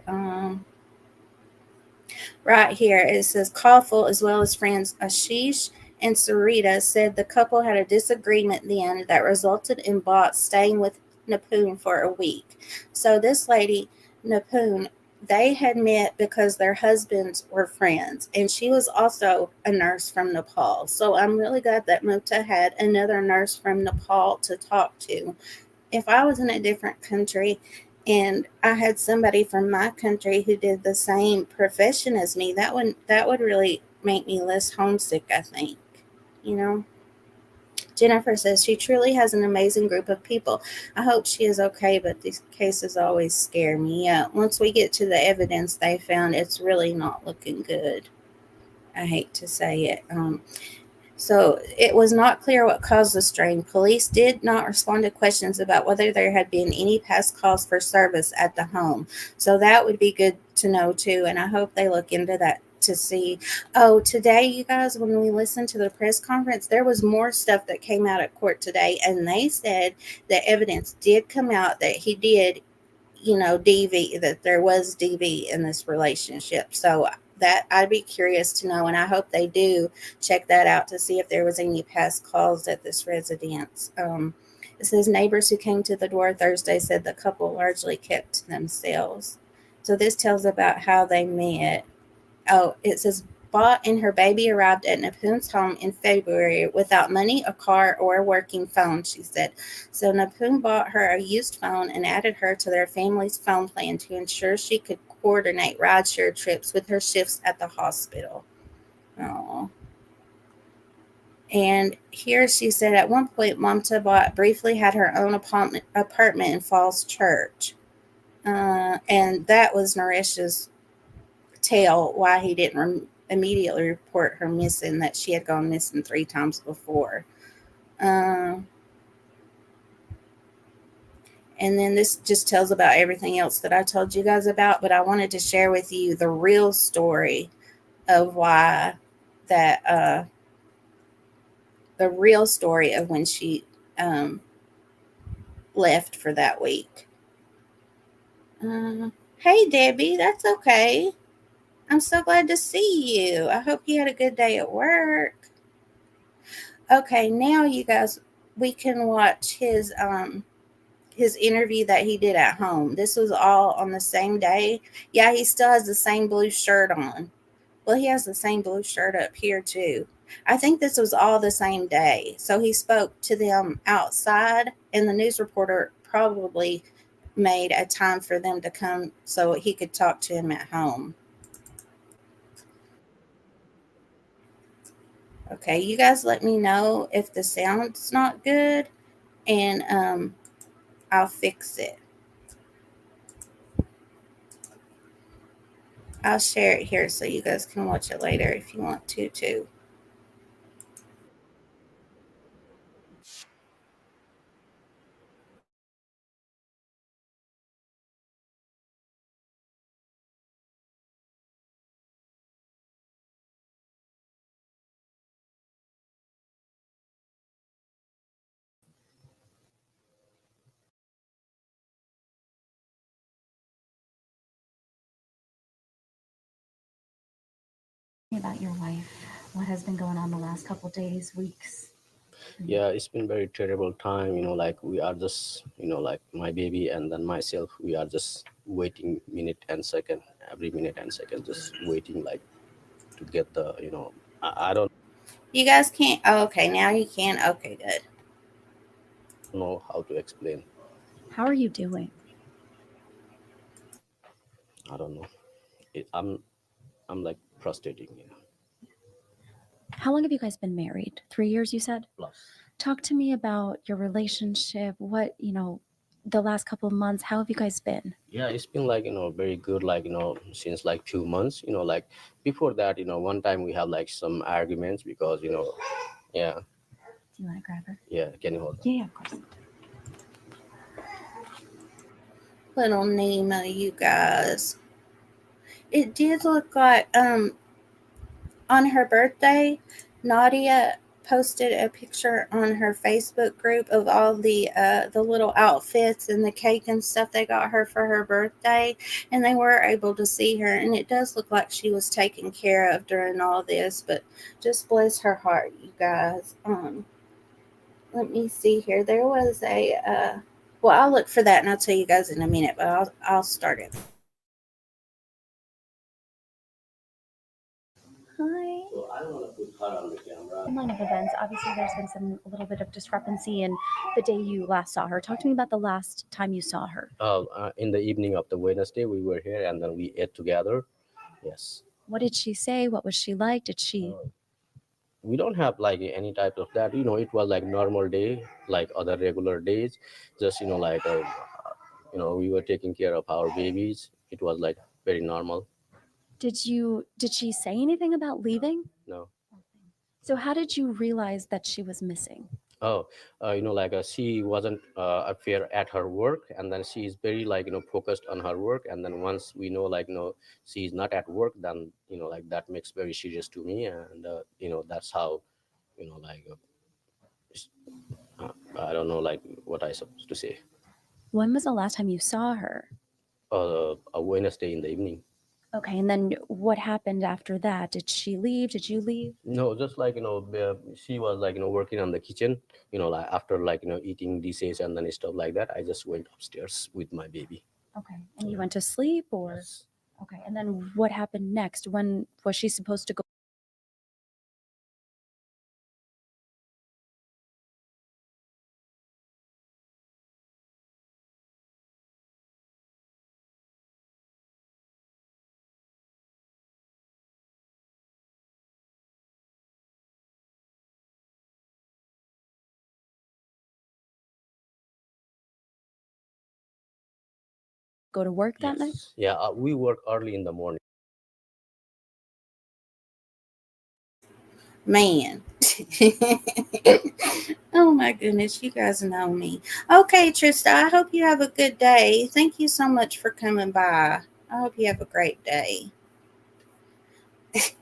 Right here, it says Kafle, as well as friends Ashish and Sarita, said the couple had a disagreement then that resulted in Bhatt staying with Nipun for a week. So this lady, Nipun, they had met because their husbands were friends, and she was also a nurse from Nepal. So I'm really glad that Mamta had another nurse from Nepal to talk to. If I was in a different country and I had somebody from my country who did the same profession as me, that would really make me less homesick, I think. You know? Jennifer says she truly has an amazing group of people. I hope she is okay, but these cases always scare me. Yeah, once we get to the evidence they found, it's really not looking good. I hate to say it. So it was not clear what caused the strain. Police did not respond to questions about whether there had been any past calls for service at the home. So that would be good to know too. And I hope they look into that to see. Oh, today, you guys, when we listened to the press conference, there was more stuff that came out at court today. And they said that evidence did come out that he did, DV, that there was DV in this relationship. So that I'd be curious to know, and I hope they do check that out to see if there was any past calls at this residence. It says neighbors who came to the door Thursday said the couple largely kept to themselves. So this tells about how they met. Oh, it says Bhatt and her baby arrived at Nipun's home in February without money, a car, or a working phone, she said. So Nipun bought her a used phone and added her to their family's phone plan to ensure she could coordinate rideshare trips with her shifts at the hospital. Oh. And here she said at one point, Mamta Bhatt briefly had her own apartment in Falls Church. And that was Naresh's tale why he didn't immediately report her missing, that she had gone missing 3 times before. And then this just tells about everything else that I told you guys about, but I wanted to share with you the real story of why that the real story of when she left for that week. Hey Debbie, that's okay. I'm so glad to see you. I hope you had a good day at work. Okay, now you guys, we can watch his interview that he did at home. This was all on the same day. Yeah, he still has the same blue shirt on. Well, he has the same blue shirt up here too. I think this was all the same day. So he spoke to them outside, and the news reporter probably made a time for them to come so he could talk to him at home. Okay, you guys let me know if the sound's not good, and I'll fix it. I'll share it here so you guys can watch it later if you want to too. About your wife, what has been going on the last couple days, weeks? Yeah, it's been very terrible time, like we are just, like my baby and then myself, we are just waiting minute and second, every minute and second, just waiting like to get the, I don't You guys can't. Oh, okay, now you can. Okay, good. know how to explain. How are you doing? I don't know. I'm like frustrating, How long have you guys been married? 3 years, you said? plus. Talk to me about your relationship. What, the last couple of months, how have you guys been? Yeah, it's been like, very good, like, since like 2 months, like before that, one time we had like some arguments because, yeah. Do you want to grab her? Yeah, can you hold on? Yeah, of course. Little Nemo, you guys. It did look like on her birthday, Nadia posted a picture on her Facebook group of all the little outfits and the cake and stuff they got her for her birthday, and they were able to see her, and it does look like she was taken care of during all this. But just bless her heart, you guys. Let me see here. There was a well, I'll look for that and I'll tell you guys in a minute, but I'll start it. Hi. So I don't want to put her on the camera. Line of events. Obviously, there's been a little bit of discrepancy in the day you last saw her. Talk to me about the last time you saw her. In the evening of the Wednesday, we were here and then we ate together. Yes. What did she say? What was she like? Did she? We don't have like any type of that. It was like normal day, like other regular days. Just like we were taking care of our babies. It was like very normal. Did she say anything about leaving? No. So how did you realize that she was missing? Oh, like she wasn't fair at her work, and then she is very like focused on her work, and then once we know like she's not at work, then like that makes very serious to me, and that's how like I don't know like what I supposed to say. When was the last time you saw her? A Wednesday in the evening. Okay, and then what happened after that? Did she leave? Did you leave? No, just like she was like working on the kitchen. Like after like eating dishes and then stuff like that. I just went upstairs with my baby. Okay, and you went to sleep, or? Yes. Okay, and then what happened next? When was she supposed to go? Go to work that night? Yeah, we work early in the morning. Man. Oh my goodness, you guys know me. Okay, Trista, I hope you have a good day. Thank you so much for coming by. I hope you have a great day.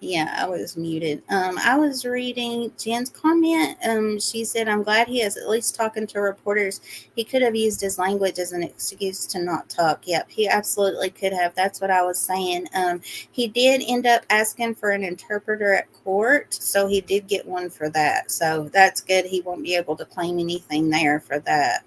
Yeah, I was muted. I was reading Jen's comment. She said, "I'm glad he is at least talking to reporters. He could have used his language as an excuse to not talk." Yep, he absolutely could have. That's what I was saying. He did end up asking for an interpreter at court, so he did get one for that. So that's good. He won't be able to claim anything there for that.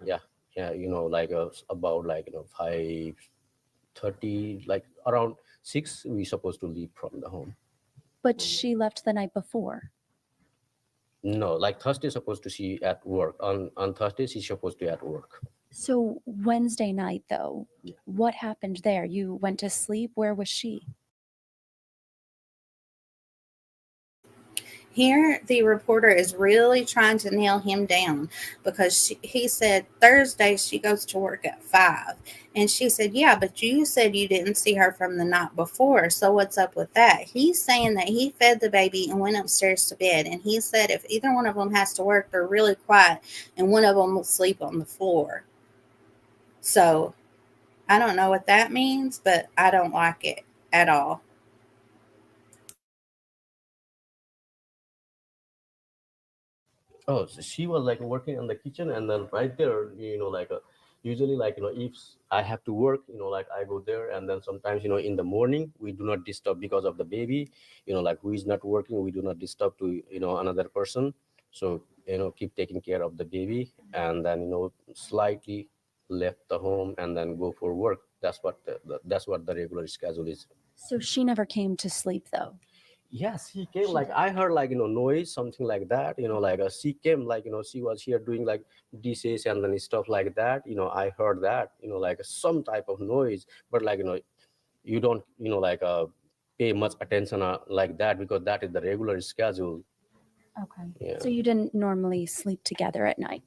Yeah, yeah, like about like 5:30, like around 6 we supposed to leave from the home. But she left the night before. No, like Thursday supposed to see at work. On Thursday she's supposed to at work. So Wednesday night, though, what happened there? You went to sleep. Where was she? Here, the reporter is really trying to nail him down because he said Thursday she goes to work at 5. And she said, "Yeah, but you said you didn't see her from the night before. So what's up with that?" He's saying that he fed the baby and went upstairs to bed. And he said if either one of them has to work, they're really quiet and one of them will sleep on the floor. So I don't know what that means, but I don't like it at all. Oh, so she was like working in the kitchen, and then right there, like usually, like if I have to work, like I go there, and then sometimes, in the morning we do not disturb because of the baby, like who is not working, we do not disturb to another person. So keep taking care of the baby, and then slightly left the home and then go for work. That's what that's what the regular schedule is. So she never came to sleep, though. Yes, he came. Like I heard like noise, something like that. Like she came, like she was here doing like dishes and then stuff like that. I heard that. Like some type of noise, but like you don't like pay much attention like that because that is the regular schedule. Okay. Yeah. So you didn't normally sleep together at night.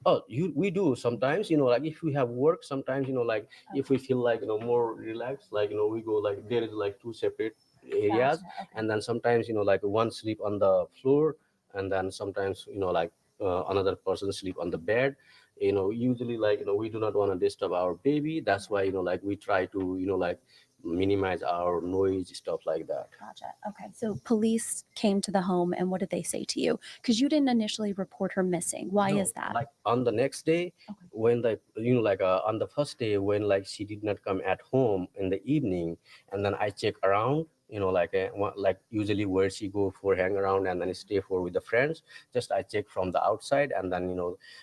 Oh, we do sometimes, like if we have work, sometimes, like if we feel like, more relaxed, like, we go like there is like two separate areas. Gotcha. Okay. And then sometimes, like one sleep on the floor, and then sometimes, like another person sleep on the bed. Usually like, we do not want to disturb our baby. That's why, like we try to, like minimize our noise, stuff like that. Gotcha. Okay. So police came to the home, and what did they say to you? Because you didn't initially report her missing. Why No, is that? like on the next day, Okay. when the like on the first day when like she did not come at home in the evening, and then I check around, like like usually where she go for hang around and then stay for with the friends. Just I check from the outside, and then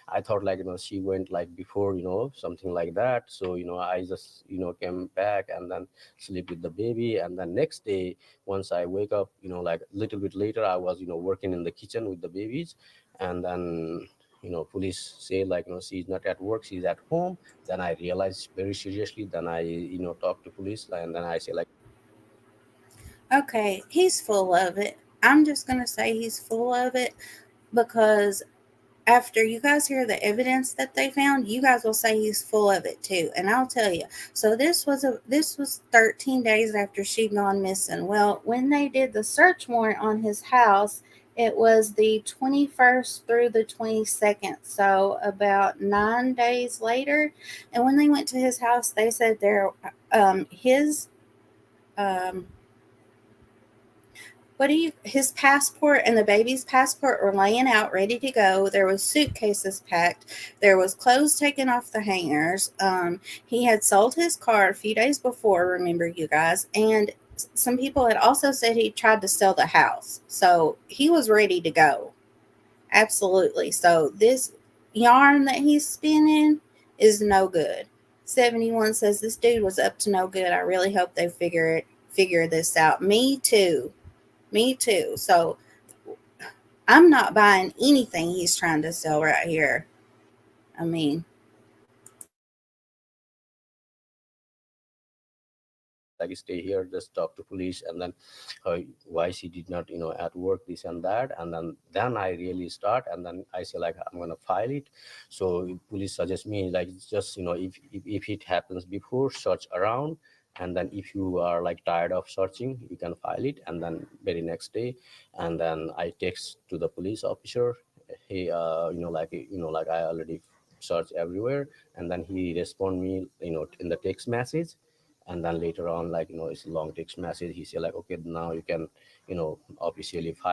I thought like she went like before, something like that. So I just came back and then sleep with the baby. And then next day, once I wake up, like little bit later, I was working in the kitchen with the babies. And then police say like she's not at work, she's at home. Then I realized very seriously, then I talk to police, and then I say like, Okay, he's full of it. I'm just going to say he's full of it because after you guys hear the evidence that they found, you guys will say he's full of it too. And I'll tell you. So this was 13 days after she'd gone missing. Well, when they did the search warrant on his house, it was the 21st through the 22nd, so about 9 days later. And when they went to his house, they said his um, his passport and the baby's passport were laying out ready to go. There was suitcases packed. There was clothes taken off the hangers. He had sold his car a few days before, remember you guys, and some people had also said he tried to sell the house. So he was ready to go. Absolutely. So this yarn that he's spinning is no good. 71 says this dude was up to no good. I really hope they figure this out. Me too. Me too. So I'm not buying anything he's trying to sell right here. I mean, stay here, just talk to police. And then why she did not at work, this and that. And then I really start, and then I say like I'm gonna file it. So police suggest me like just if it happens before, search around. And then if you are like tired of searching, you can file it. And then very next day, and then I text to the police officer, hey, like I already search everywhere, and then he respond me, in the text message. And then later on, like, it's a long text message. He said like, okay, now you can, officially file.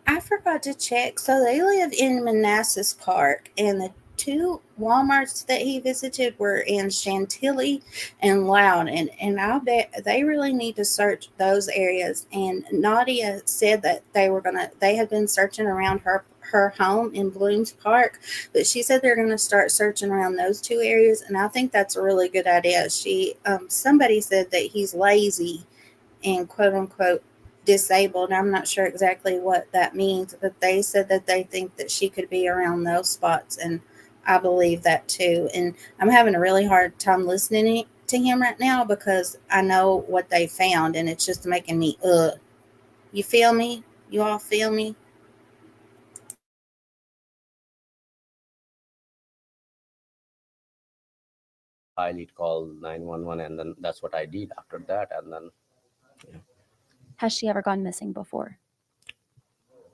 I forgot to check. So they live in Manassas Park, and the two Walmarts that he visited were in Chantilly and Loudon. And I bet they really need to search those areas. And Nadia said that they had been searching around her home in Blooms Park, but she said they're gonna start searching around those two areas, and I think that's a really good idea. Somebody said that he's lazy and quote unquote disabled. I'm not sure exactly what that means, but they said that they think that she could be around those spots, and I believe that too. And I'm having a really hard time listening to him right now because I know what they found, and it's just making me You feel me? You all feel me? File it, call 911, and then that's what I did after that. And then, yeah. Has she ever gone missing before?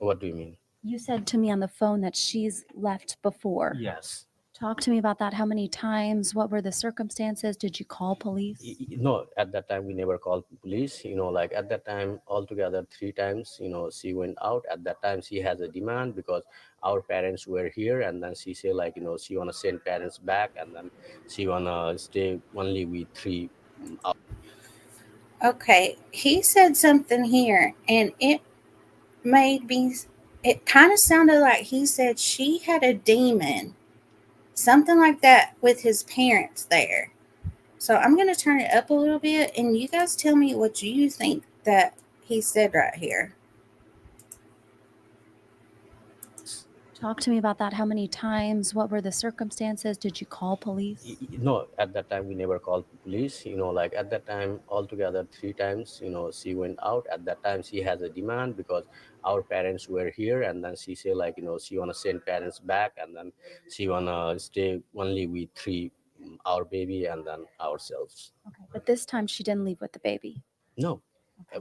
What do you mean? You said to me on the phone that she's left before. Yes. Talk to me about that. How many times? What were the circumstances? Did you call police? No, at that time we never called police. Like at that time altogether 3 times, she went out. At that time she has a demand because our parents were here, and then she say like, she wanna send parents back, and then she wanna stay only with 3. Okay, he said something here, and made me, it kind of sounded like he said she had a demon, something like that, with his parents there. So I'm going to turn it up a little bit, and you guys tell me what you think that he said right here. Talk to me about that. How many times? What were the circumstances? Did you call police? No, at that time we never called police. Like at that time altogether 3 times, she went out. At that time she has a demand because our parents were here, and then she say like, she wanna send parents back, and then she wanna stay only with 3, our baby and then ourselves. Okay, but this time she didn't leave with the baby. No.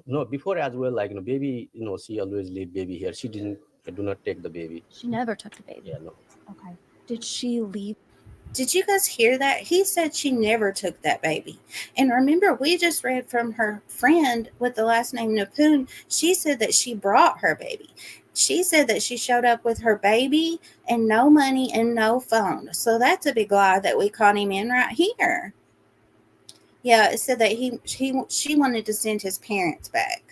No, before as well, like, baby, she always leave baby here. She didn't do not take the baby. She never took the baby. Yeah, no. Okay. Did she leave? Did you guys hear that? He said she never took that baby. And remember, we just read from her friend with the last name Napoon. She said that she brought her baby. She said that she showed up with her baby and no money and no phone. So that's a big lie that we caught him in right here. Yeah, it said that she wanted to send his parents back.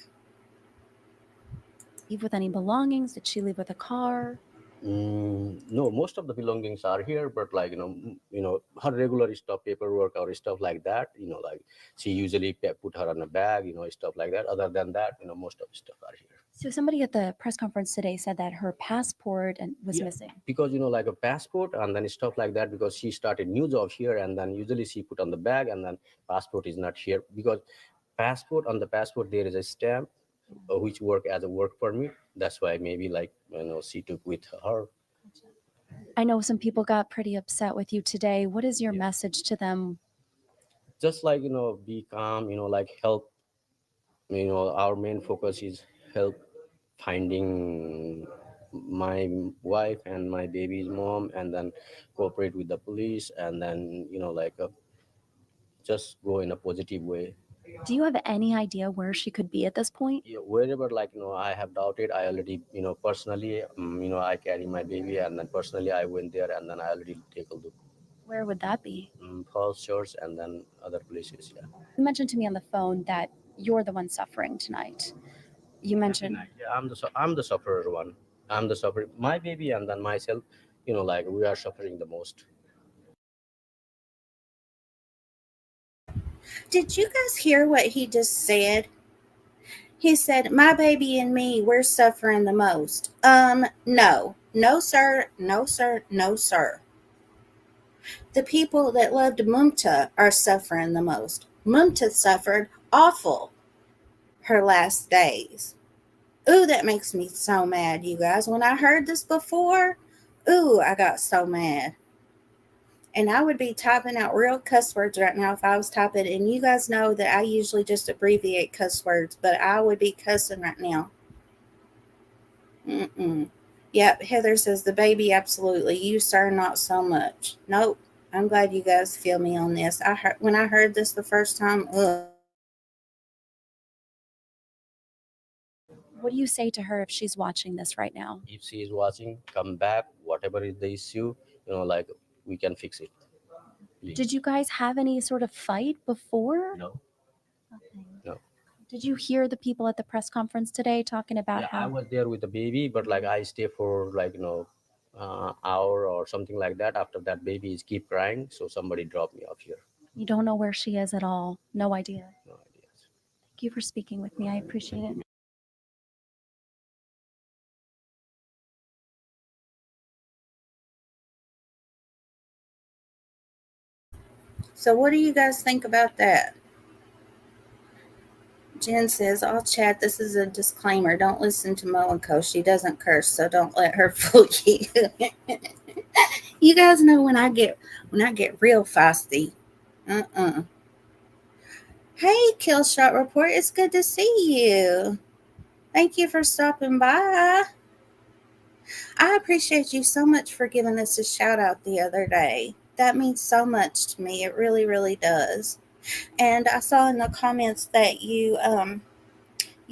Leave with any belongings? Did she leave with a car? No, most of the belongings are here, but like, her regular stuff, paperwork or stuff like that, like she usually put her on a bag, stuff like that. Other than that, most of the stuff are here. So somebody at the press conference today said that her passport was missing. Because, like a passport and then stuff like that, because she started new job here, and then usually she put on the bag, and then passport is not here because on the passport there is a stamp which work as a work permit. That's why maybe like, she took with her. I know some people got pretty upset with you today. What is your message to them? Just like, be calm, like help. Our main focus is help finding my wife and my baby's mom, and then cooperate with the police, and then, like just go in a positive way. Do you have any idea where she could be at this point? Yeah, wherever, like, I have doubted, I already, personally, I carry my baby, and then personally I went there, and then I already take a look. Where would that be? Falls Church and then other places. Yeah. You mentioned to me on the phone that you're the one suffering tonight. You mentioned. Yeah, I'm the sufferer one. I'm the sufferer. My baby and then myself, like we are suffering the most. Did you guys hear what he just said? He said, my baby and me, we're suffering the most. No. No, sir. No, sir. No, sir. The people that loved Mamta are suffering the most. Mamta suffered awful her last days. Ooh, that makes me so mad, you guys. When I heard this before, ooh, I got so mad. And I would be typing out real cuss words right now if I was typing. And you guys know that I usually just abbreviate cuss words, but I would be cussing right now. Yep, Heather says the baby absolutely. You, sir, not so much. Nope. I'm glad you guys feel me on this. When I heard this the first time, ugh. What do you say to her if she's watching this right now? If she is watching, come back. Whatever is the issue, like we can fix it. Please. Did you guys have any sort of fight before? No, Nothing. no. Did you hear the people at the press conference today talking about Yeah, I how was there with the baby, but like I stay for like hour or something like that. After that, baby is keep crying, so somebody dropped me off here. you don't know where she is at all? No idea. No ideas. Thank you for speaking with me. I appreciate it. So what do you guys think about that? Jen says, I'll chat. This is a disclaimer. Don't listen to Mo and Co. She doesn't curse, so don't let her fool you. You guys know when I get real feisty. Hey, Killshot Report. It's good to see you. Thank you for stopping by. I appreciate you so much for giving us a shout out the other day. That means so much to me. It really, really does. And I saw in the comments that you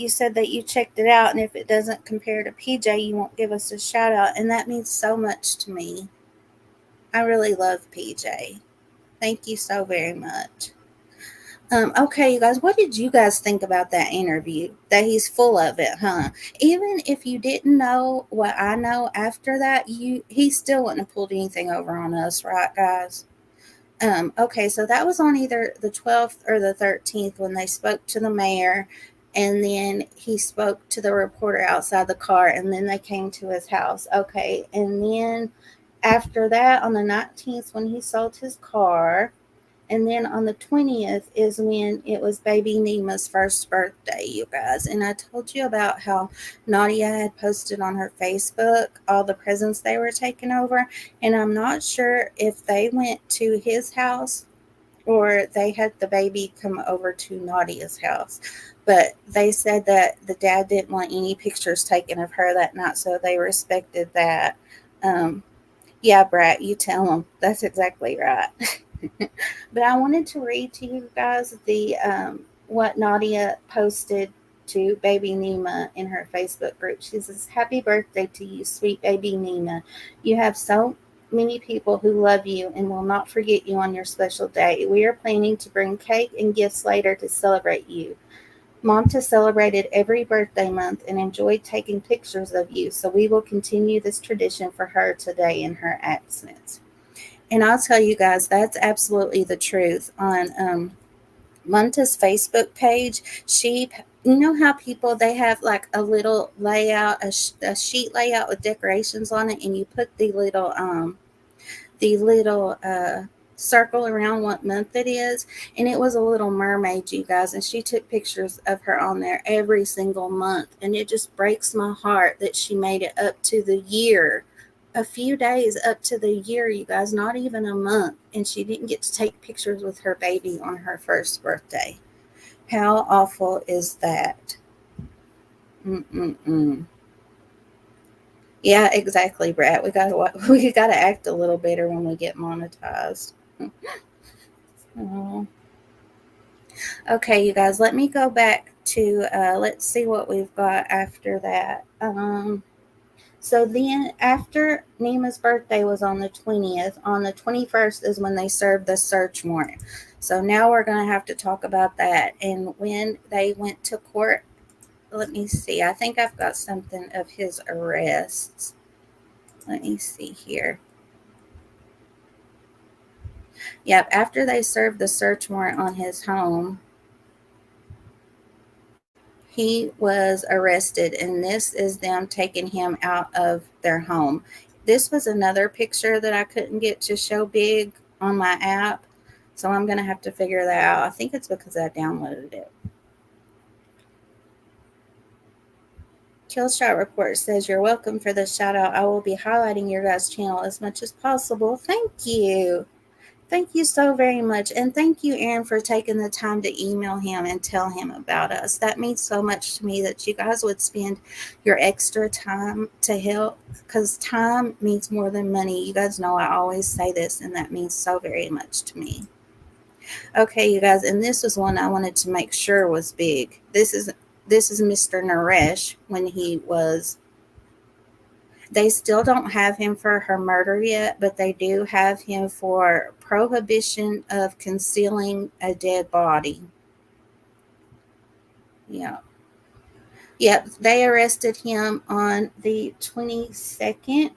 said that you checked it out, and if it doesn't compare to PJ, you won't give us a shout out, and that means so much to me. I really love PJ. Thank you so very much. Okay, you guys, what did you guys think about that interview? That he's full of it, huh? Even if you didn't know what I know after that, he still wouldn't have pulled anything over on us, right, guys? Okay, so that was on either the 12th or the 13th when they spoke to the mayor, and then he spoke to the reporter outside the car, and then they came to his house. Okay, and then after that, on the 19th, when he sold his car, and then on the 20th is when it was baby Nima's first birthday, you guys. And I told you about how Nadia had posted on her Facebook all the presents they were taking over. And I'm not sure if they went to his house or they had the baby come over to Nadia's house. But they said that the dad didn't want any pictures taken of her that night, so they respected that. Yeah, Brat, you tell them. That's exactly right. But I wanted to read to you guys the what Nadia posted to baby Nima in her Facebook group. She says, "Happy birthday to you, sweet baby Nima. You have so many people who love you and will not forget you on your special day. We are planning to bring cake and gifts later to celebrate you. Mamta celebrated every birthday month and enjoyed taking pictures of you, so we will continue this tradition for her today in her absence." And I'll tell you guys, that's absolutely the truth. On Monta's Facebook page, you know how people, they have like a little layout, a sheet layout with decorations on it, and you put the little circle around what month it is. And it was a little mermaid, you guys, and she took pictures of her on there every single month. And it just breaks my heart that she made it up to the year, a few days up to the year, you guys, not even a month, and she didn't get to take pictures with her baby on her first birthday. How awful is that? Mm-mm-mm. Yeah, exactly, Brad. We gotta act a little better when we get monetized. Oh. Okay, you guys, let me go back to let's see what we've got after that. So then, after Nima's birthday was on the 20th, on the 21st is when they served the search warrant. So now we're going to have to talk about that. And when they went to court, let me see. I think I've got something of his arrests. Let me see here. Yep, after they served the search warrant on his home, he was arrested, and this is them taking him out of their home. This was another picture that I couldn't get to show big on my app, so I'm going to have to figure that out. I think it's because I downloaded it. Killshot Report says, "You're welcome for the shout out. I will be highlighting your guys' channel as much as possible." Thank you. Thank you so very much. And thank you, Aaron, for taking the time to email him and tell him about us. That means so much to me that you guys would spend your extra time to help, because time means more than money. You guys know I always say this, and that means so very much to me. Okay, you guys, and this was one I wanted to make sure was big. This is Mr. Naresh when he was. They still don't have him for her murder yet, but they do have him for prohibition of concealing a dead body. Yeah. Yep, they arrested him on the 22nd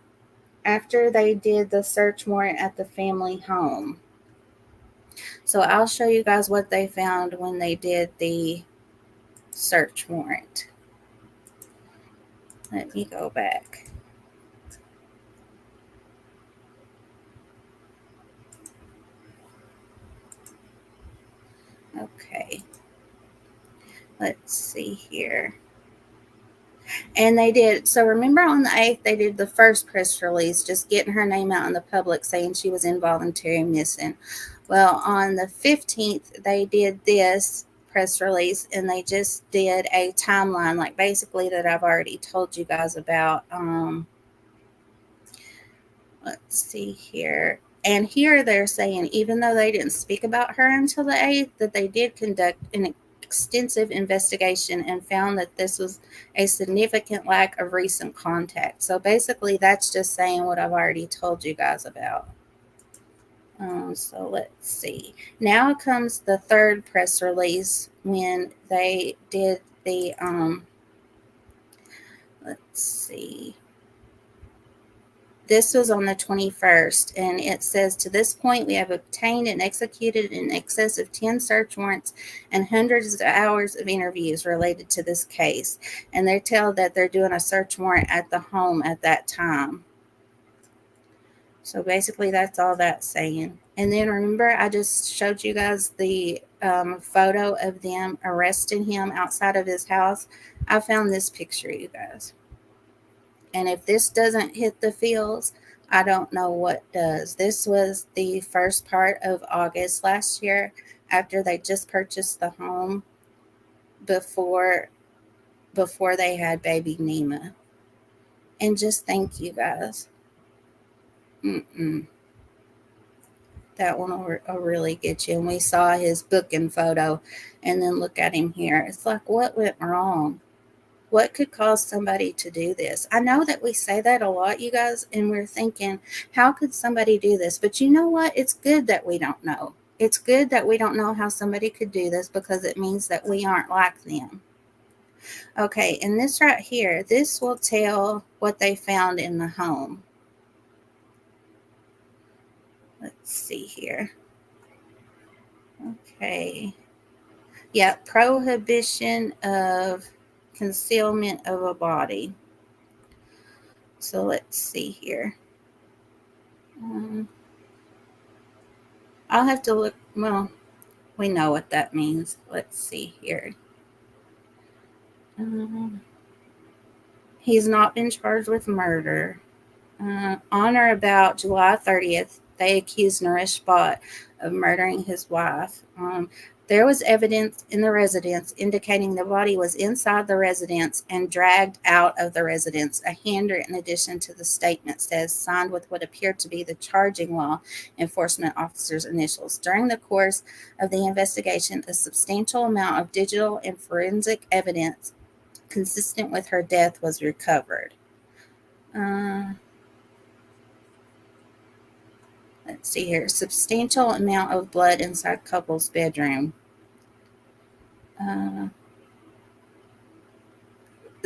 after they did the search warrant at the family home. So I'll show you guys what they found when they did the search warrant. Let me go back. Okay. Let's see here. And they did. So remember on the 8th, they did the first press release, just getting her name out in the public saying she was involuntary missing. Well, on the 15th, they did this press release and they just did a timeline, like basically that I've already told you guys about. Let's see here. And here they're saying, even though they didn't speak about her until the 8th, that they did conduct an extensive investigation and found that this was a significant lack of recent contact. So basically, that's just saying what I've already told you guys about. So let's see. Now comes the third press release when they did the, let's see. This was on the 21st, and it says, to this point, we have obtained and executed in excess of 10 search warrants and hundreds of hours of interviews related to this case. And they tell that they're doing a search warrant at the home at that time. So basically, that's all that's saying. And then remember, I just showed you guys the photo of them arresting him outside of his house. I found this picture, you guys. And if this doesn't hit the feels, I don't know what does. This was the first part of August last year after they just purchased the home before they had baby Nima. And just thank you guys. That one will really get you. And we saw his booking photo and then look at him here. It's like, what went wrong? What could cause somebody to do this? I know that we say that a lot, you guys, and we're thinking, how could somebody do this? But you know what? It's good that we don't know. It's good that we don't know how somebody could do this because it means that we aren't like them. Okay, and this right here, this will tell what they found in the home. Let's see here. Okay. Yeah, prohibition of concealment of a body. So let's see here. I'll have to look. Well, we know what that means. Let's see here. He's not been charged with murder. On or about July 30th, they accused Naresh Bhatt of murdering his wife. There was evidence in the residence indicating the body was inside the residence and dragged out of the residence. A handwritten addition to the statement says, signed with what appeared to be the charging law enforcement officer's initials. During the course of the investigation, a substantial amount of digital and forensic evidence consistent with her death was recovered. Let's see here. Substantial amount of blood inside couple's bedroom.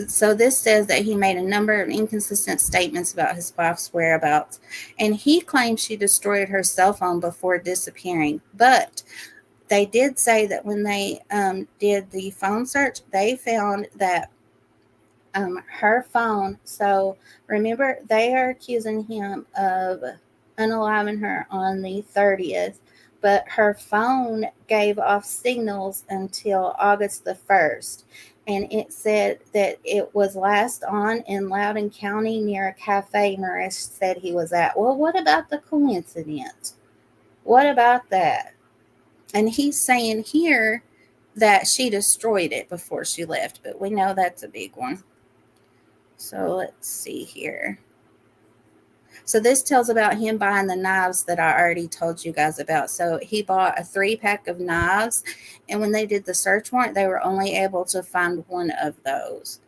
So this says that he made a number of inconsistent statements about his wife's whereabouts, and he claims she destroyed her cell phone before disappearing. But they did say that when they did the phone search, they found that her phone. So remember, they are accusing him of unaliving her on the 30th, but her phone gave off signals until August the 1st. And it said that it was last on in Loudoun County near a cafe Naresh said he was at. Well, what about the coincidence? What about that? And he's saying here that she destroyed it before she left, but we know that's a big one. So let's see here. So this tells about him buying the knives that I already told you guys about. So he bought a 3-pack of knives, and when they did the search warrant, they were only able to find one of those.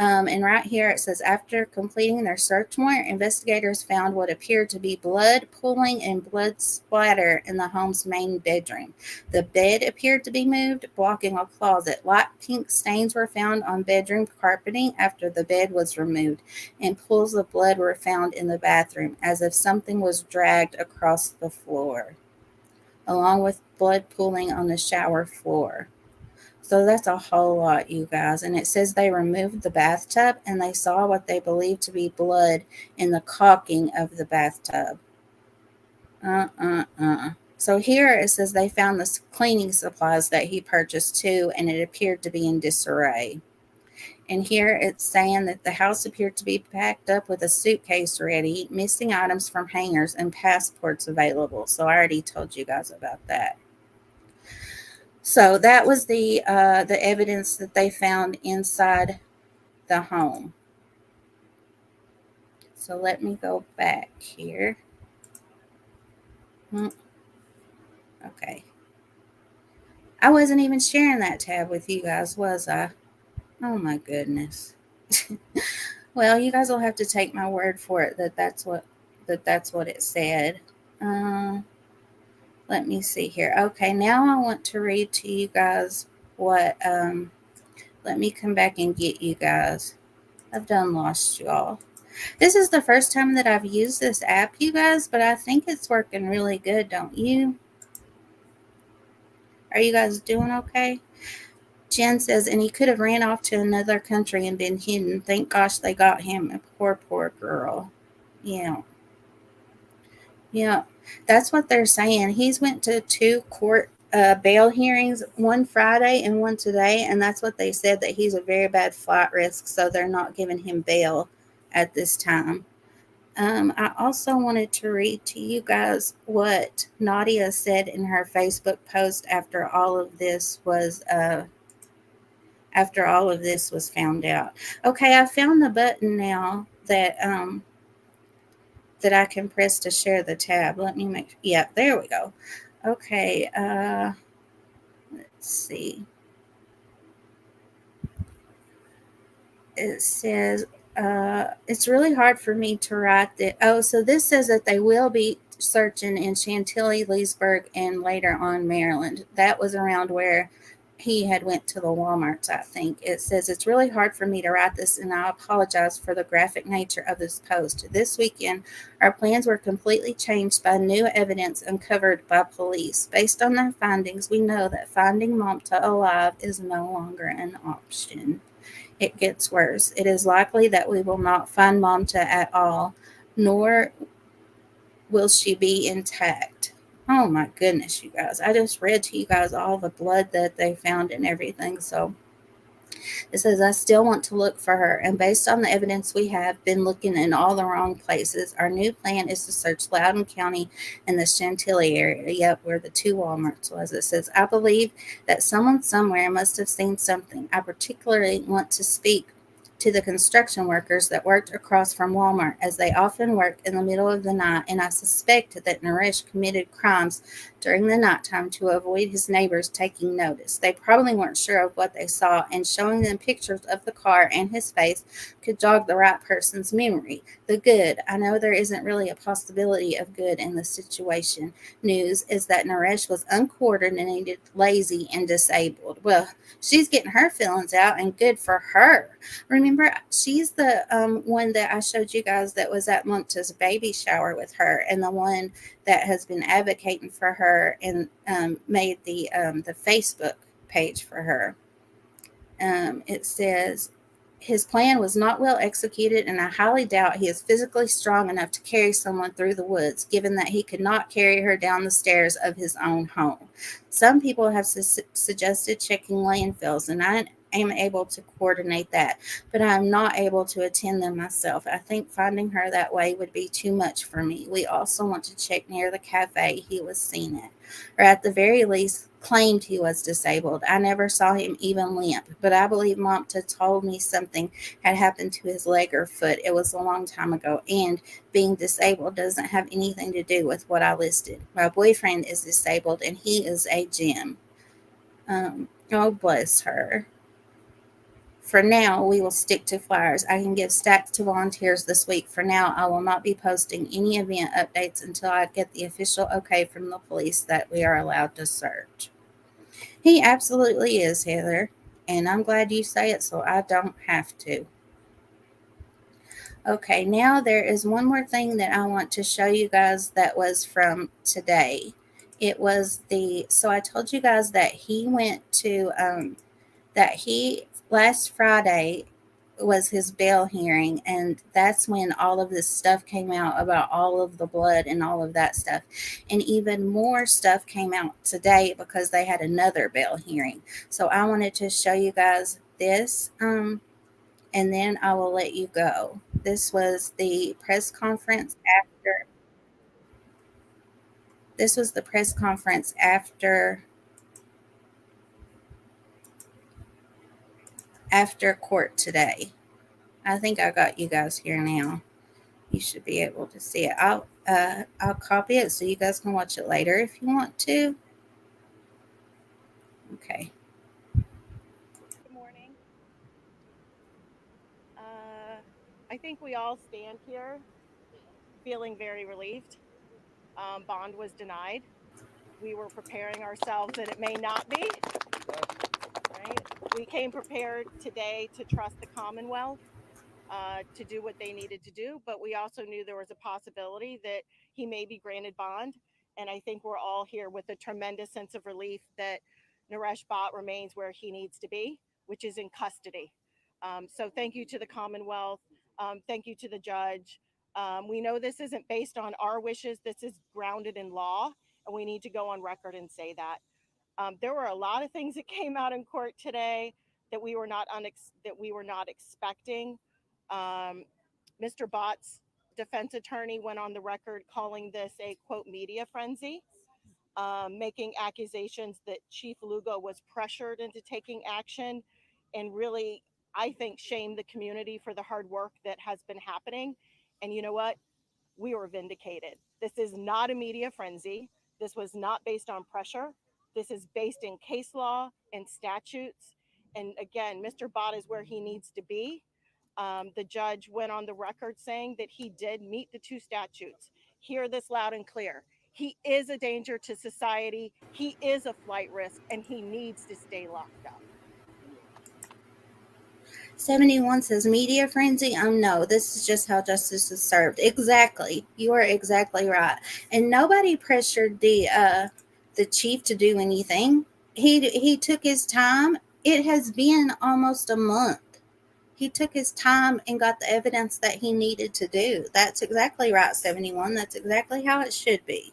And right here it says, after completing their search warrant, investigators found what appeared to be blood pooling and blood splatter in the home's main bedroom. The bed appeared to be moved, blocking a closet. Light pink stains were found on bedroom carpeting after the bed was removed, and pools of blood were found in the bathroom, as if something was dragged across the floor, along with blood pooling on the shower floor. So that's a whole lot, you guys. And it says they removed the bathtub and they saw what they believed to be blood in the caulking of the bathtub. So here it says they found the cleaning supplies that he purchased too, and it appeared to be in disarray. And here it's saying that the house appeared to be packed up with a suitcase ready, missing items from hangers, and passports available. So I already told you guys about that. So that was the evidence that they found inside the home. So let me go back here. Okay. I wasn't even sharing that tab with you guys, was I? Oh my goodness. Well, you guys will have to take my word for it that that's what it said. Let me see here. Okay, now I want to read to you guys what let me come back and get you guys. I've done lost you all. This is the first time that I've used this app, you guys, but I think it's working really good, don't you? Are you guys doing okay? Jen says, and he could have ran off to another country and been hidden. Thank gosh they got him. Poor girl. Yeah. Yeah. That's what they're saying. He's went to 2 court bail hearings, one Friday and one today, and that's what they said, that he's a very bad flight risk, so they're not giving him bail at this time. I also wanted to read to you guys what Nadia said in her Facebook post after all of this was found out. Okay, I found the button now that that I can press to share the tab. Let me make, yeah, there we go. Okay, let's see. It says, it's really hard for me to write that. Oh, so this says that they will be searching in Chantilly, Leesburg, and later on Maryland. That was around where he had went to the Walmarts, I think. It says, it's really hard for me to write this, and I apologize for the graphic nature of this post. This weekend, our plans were completely changed by new evidence uncovered by police. Based on their findings, we know that finding Mamta alive is no longer an option. It gets worse. It is likely that we will not find Mamta at all, nor will she be intact. Oh my goodness, you guys. I just read to you guys all the blood that they found and everything. So it says, I still want to look for her. And based on the evidence we have been looking in all the wrong places, our new plan is to search Loudoun County and the Chantilly area where the 2 Walmarts was. It says, I believe that someone somewhere must have seen something. I particularly want to speak to the construction workers that worked across from Walmart, as they often work in the middle of the night, and I suspect that Naresh committed crimes during the nighttime to avoid his neighbors taking notice. They probably weren't sure of what they saw, and showing them pictures of the car and his face could jog the right person's memory. The good, I know there isn't really a possibility of good in the situation. News is that Naresh was uncoordinated, lazy, and disabled. Well, she's getting her feelings out, and good for her. Remember, she's the one that I showed you guys that was at Mamta's baby shower with her, and the one that has been advocating for her and made the Facebook page for her. It says, his plan was not well executed, and I highly doubt he is physically strong enough to carry someone through the woods, given that he could not carry her down the stairs of his own home. Some people have suggested checking landfills, and am able to coordinate that, but I'm not able to attend them myself. I think finding her that way would be too much for me. We also want to check near the cafe he was seen at, or at the very least claimed he was disabled. I never saw him even limp, but I believe Mamta told me something had happened to his leg or foot. It was a long time ago, and being disabled doesn't have anything to do with what I listed. My boyfriend is disabled and he is a gym. Oh, bless her. For now, we will stick to flyers. I can give stacks to volunteers this week. For now, I will not be posting any event updates until I get the official okay from the police that we are allowed to search. He absolutely is, Heather, and I'm glad you say it so I don't have to. Okay, now there is one more thing that I want to show you guys that was from today. It was so I told you guys that he went to, last Friday was his bail hearing, and that's when all of this stuff came out about all of the blood and all of that stuff. And even more stuff came out today because they had another bail hearing. So I wanted to show you guys this, and then I will let you go. This was the press conference after. This was the press conference after court today. I think I got you guys here now. You should be able to see it. I'll copy it so you guys can watch it later if you want to. Okay. Good morning. I think we all stand here feeling very relieved. Bond was denied. We were preparing ourselves that it may not be. Right? We came prepared today to trust the Commonwealth to do what they needed to do, but we also knew there was a possibility that he may be granted bond. And I think we're all here with a tremendous sense of relief that Naresh Bhatt remains where he needs to be, which is in custody. So thank you to the Commonwealth. Thank you to the judge. We know this isn't based on our wishes. This is grounded in law, and we need to go on record and say that. There were a lot of things that came out in court today that we were not expecting. Mr. Bhatt's defense attorney went on the record calling this a quote media frenzy, making accusations that Chief Lugo was pressured into taking action, and really, I think, shame the community for the hard work that has been happening. And you know what? We were vindicated. This is not a media frenzy. This was not based on pressure. This is based in case law and statutes. And again, Mr. Bhatt is where he needs to be. The judge went on the record saying that he did meet the two statutes. Hear this loud and clear. He is a danger to society. He is a flight risk, and he needs to stay locked up. 71 says media frenzy. No, this is just how justice is served. Exactly. You are exactly right. And nobody pressured the chief to do anything. He took his time. It has been almost a month. He took his time and got the evidence that he needed to do. That's exactly right, 71. That's exactly how it should be.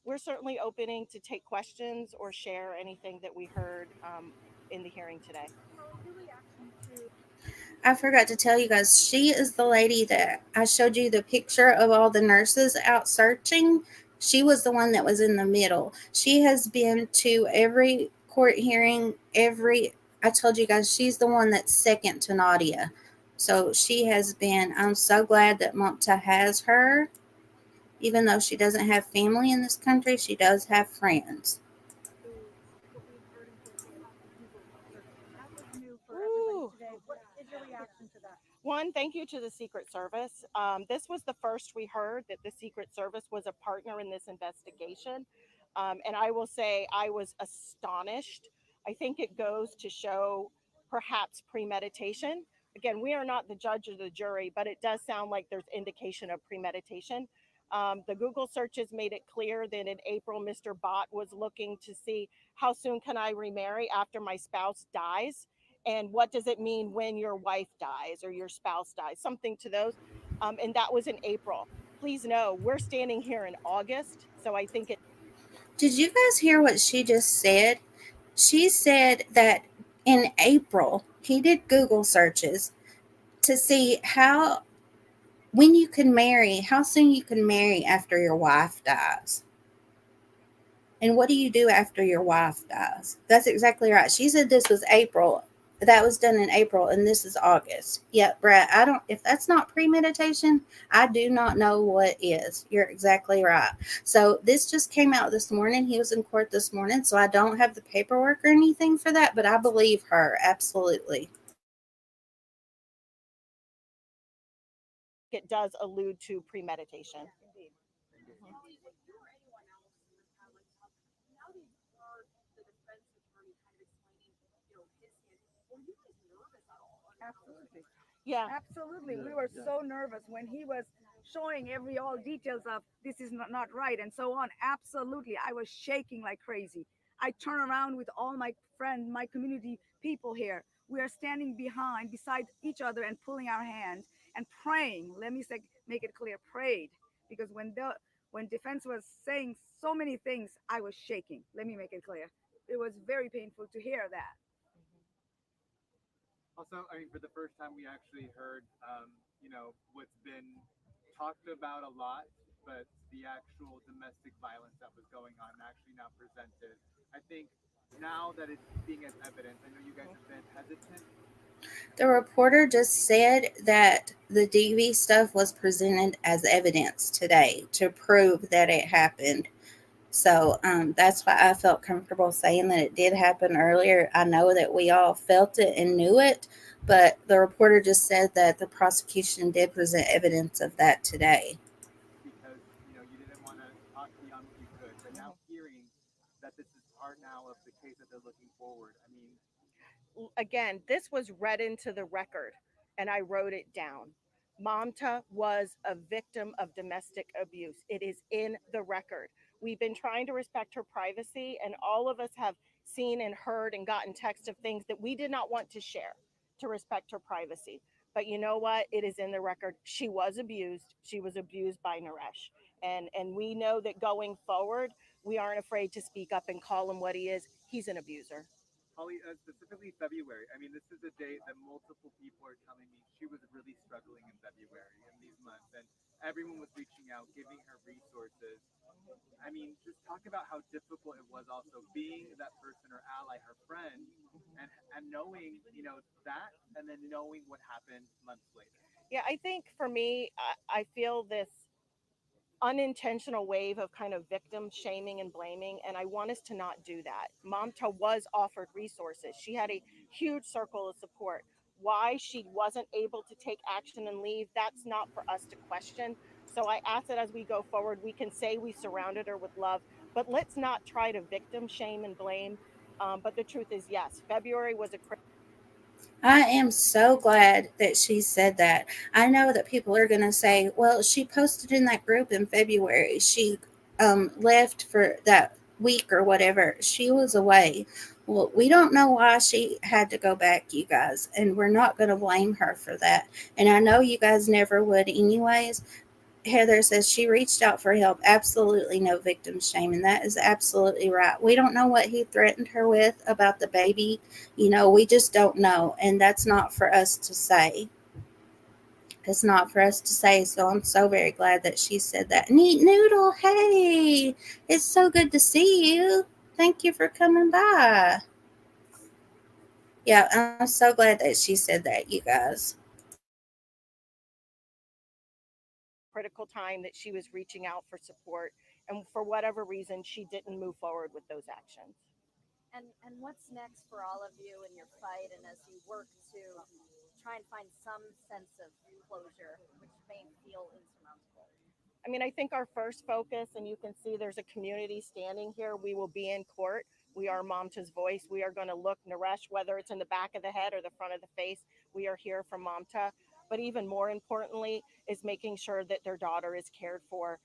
We're certainly opening to take questions or share anything that we heard in the hearing today. I forgot to tell you guys, she is the lady that I showed you the picture of all the nurses out searching. She was the one that was in the middle. She has been to every court hearing, I told you guys, she's the one that's second to Nadia. So she has been, I'm so glad that Mamta has her. Even though she doesn't have family in this country, she does have friends. One, thank you to the Secret Service. This was the first we heard that the Secret Service was a partner in this investigation. And I will say I was astonished. I think it goes to show perhaps premeditation. Again, we are not the judge or the jury, but it does sound like there's indication of premeditation. The Google searches made it clear that in April, Mr. Bhatt was looking to see how soon can I remarry after my spouse dies, and what does it mean when your wife dies or your spouse dies, something to those. And that was in April. please know we're standing here in August. So I think it. Did you guys hear what she just said? She said that in April, he did Google searches to see when you can marry, how soon you can marry after your wife dies. And what do you do after your wife dies? That's exactly right. She said this was April. That was done in April, and this is August. Yeah, Brett, I don't, if that's not premeditation, I do not know what is. You're exactly right. So this just came out this morning. He was in court this morning, so I don't have the paperwork or anything for that, but I believe her. Absolutely. It does allude to premeditation. Absolutely. Yeah. Absolutely. We were so nervous when he was showing all details of this is not right and so on. Absolutely. I was shaking like crazy. I turn around with all my friends, my community people here. We are standing beside each other and pulling our hands and praying. Let me say, make it clear, prayed. Because when defense was saying so many things, I was shaking. Let me make it clear. It was very painful to hear that. Also, I mean, for the first time, we actually heard, what's been talked about a lot, but the actual domestic violence that was going on actually now presented. I think now that it's being as evidence, I know you guys have been hesitant. The reporter just said that the DV stuff was presented as evidence today to prove that it happened. So that's why I felt comfortable saying that it did happen earlier. I know that we all felt it and knew it, but the reporter just said that the prosecution did present evidence of that today. Because you didn't want to talk beyond what you could, but now hearing that this is part now of the case that they're looking forward. I mean, Again, this was read into the record and I wrote it down. Mamta was a victim of domestic abuse. It is in the record. We've been trying to respect her privacy, and all of us have seen and heard and gotten text of things that we did not want to share to respect her privacy. But you know what? It is in the record. She was abused. She was abused by Naresh. And we know that going forward, we aren't afraid to speak up and call him what he is. He's an abuser. Holly, specifically February. I mean, this is a date that multiple people are telling me she was really struggling in February in these months, and everyone was reaching out, giving her resources. I mean, just talk about how difficult it was also being that person or ally, her friend, and knowing, that, and then knowing what happened months later. Yeah, I think for me, I feel this unintentional wave of kind of victim shaming and blaming, and I want us to not do that. Mamta was offered resources. She had a huge circle of support. Why she wasn't able to take action and leave, that's not for us to question. So I ask that as we go forward, we can say we surrounded her with love, but let's not try to victim shame and blame. But the truth is, yes, February was a I am so glad that she said that. I know that people are going to say, well, she posted in that group in February. She left for that week or whatever. She was away. Well, we don't know why she had to go back, you guys, and we're not going to blame her for that. And I know you guys never would, anyways. Heather says she reached out for help. Absolutely no victim shame. And that is absolutely right. We don't know what he threatened her with about the baby. We just don't know. And that's not for us to say. It's not for us to say. So I'm so very glad that she said that. Neat Noodle, hey, it's so good to see you. Thank you for coming by. Yeah, I'm so glad that she said that, you guys. critical time that she was reaching out for support, and for whatever reason she didn't move forward with those actions. And what's next for all of you in your fight and as you work to try and find some sense of closure, which may feel insurmountable? I mean, I think our first focus, and you can see there's a community standing here, we will be in court. We are Mamta's voice. We are going to look Naresh, whether it's in the back of the head or the front of the face. We are here for Mamta. But even more importantly, is making sure that their daughter is cared for.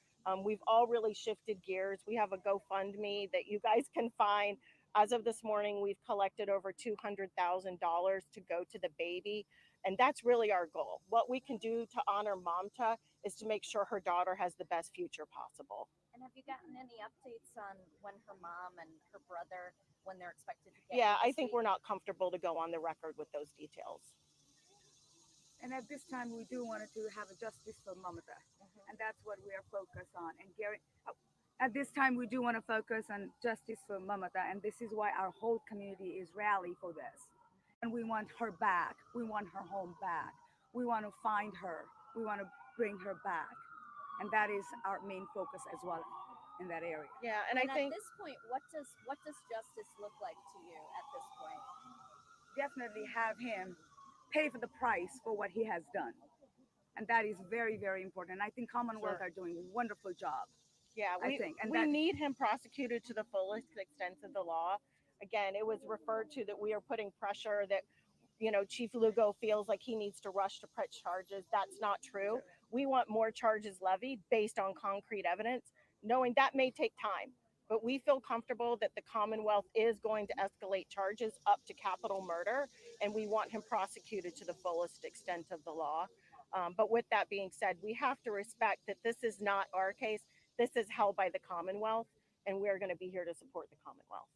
We've all really shifted gears. We have a GoFundMe that you guys can find. As of this morning, we've collected over $200,000 to go to the baby. And that's really our goal. What we can do to honor Mamta is to make sure her daughter has the best future possible. And have you gotten any updates on when her mom and her brother, when they're expected to get? Yeah, I think we're not comfortable to go on the record with those details. And at this time, we do want to have a justice for Mamta, and that's what we are focused on. And Gary, at this time, we do want to focus on justice for Mamta, and this is why our whole community is rally for this. And we want her back. We want her home back. We want to find her. We want to bring her back, and that is our main focus as well in that area. Yeah, and And I think at this point, what does justice look like to you at this point? Definitely have him pay for the price for what he has done. And that is very, very important. I think Commonwealth Sure. are doing a wonderful job. Yeah, I think. And we that, need him prosecuted to the fullest extent of the law. Again, it was referred to that we are putting pressure that Chief Lugo feels like he needs to rush to press charges. That's not true. We want more charges levied based on concrete evidence, knowing that may take time. But we feel comfortable that the Commonwealth is going to escalate charges up to capital murder, and we want him prosecuted to the fullest extent of the law. But with that being said, we have to respect that this is not our case. This is held by the Commonwealth, and we're going to be here to support the Commonwealth.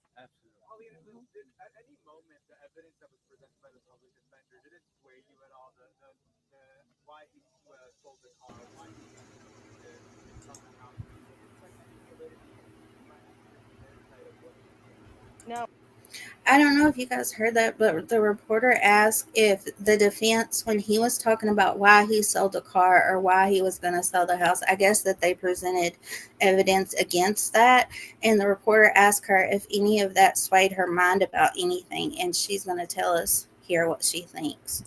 Pauline, at any moment, the evidence that was presented by the public defender didn't sway you at all. The why he sold the car, why he didn't sell the house. Was there any validity in their side of what he said? No. I don't know if you guys heard that, but the reporter asked if the defense, when he was talking about why he sold the car or why he was going to sell the house, I guess that they presented evidence against that. And the reporter asked her if any of that swayed her mind about anything. And she's going to tell us here what she thinks.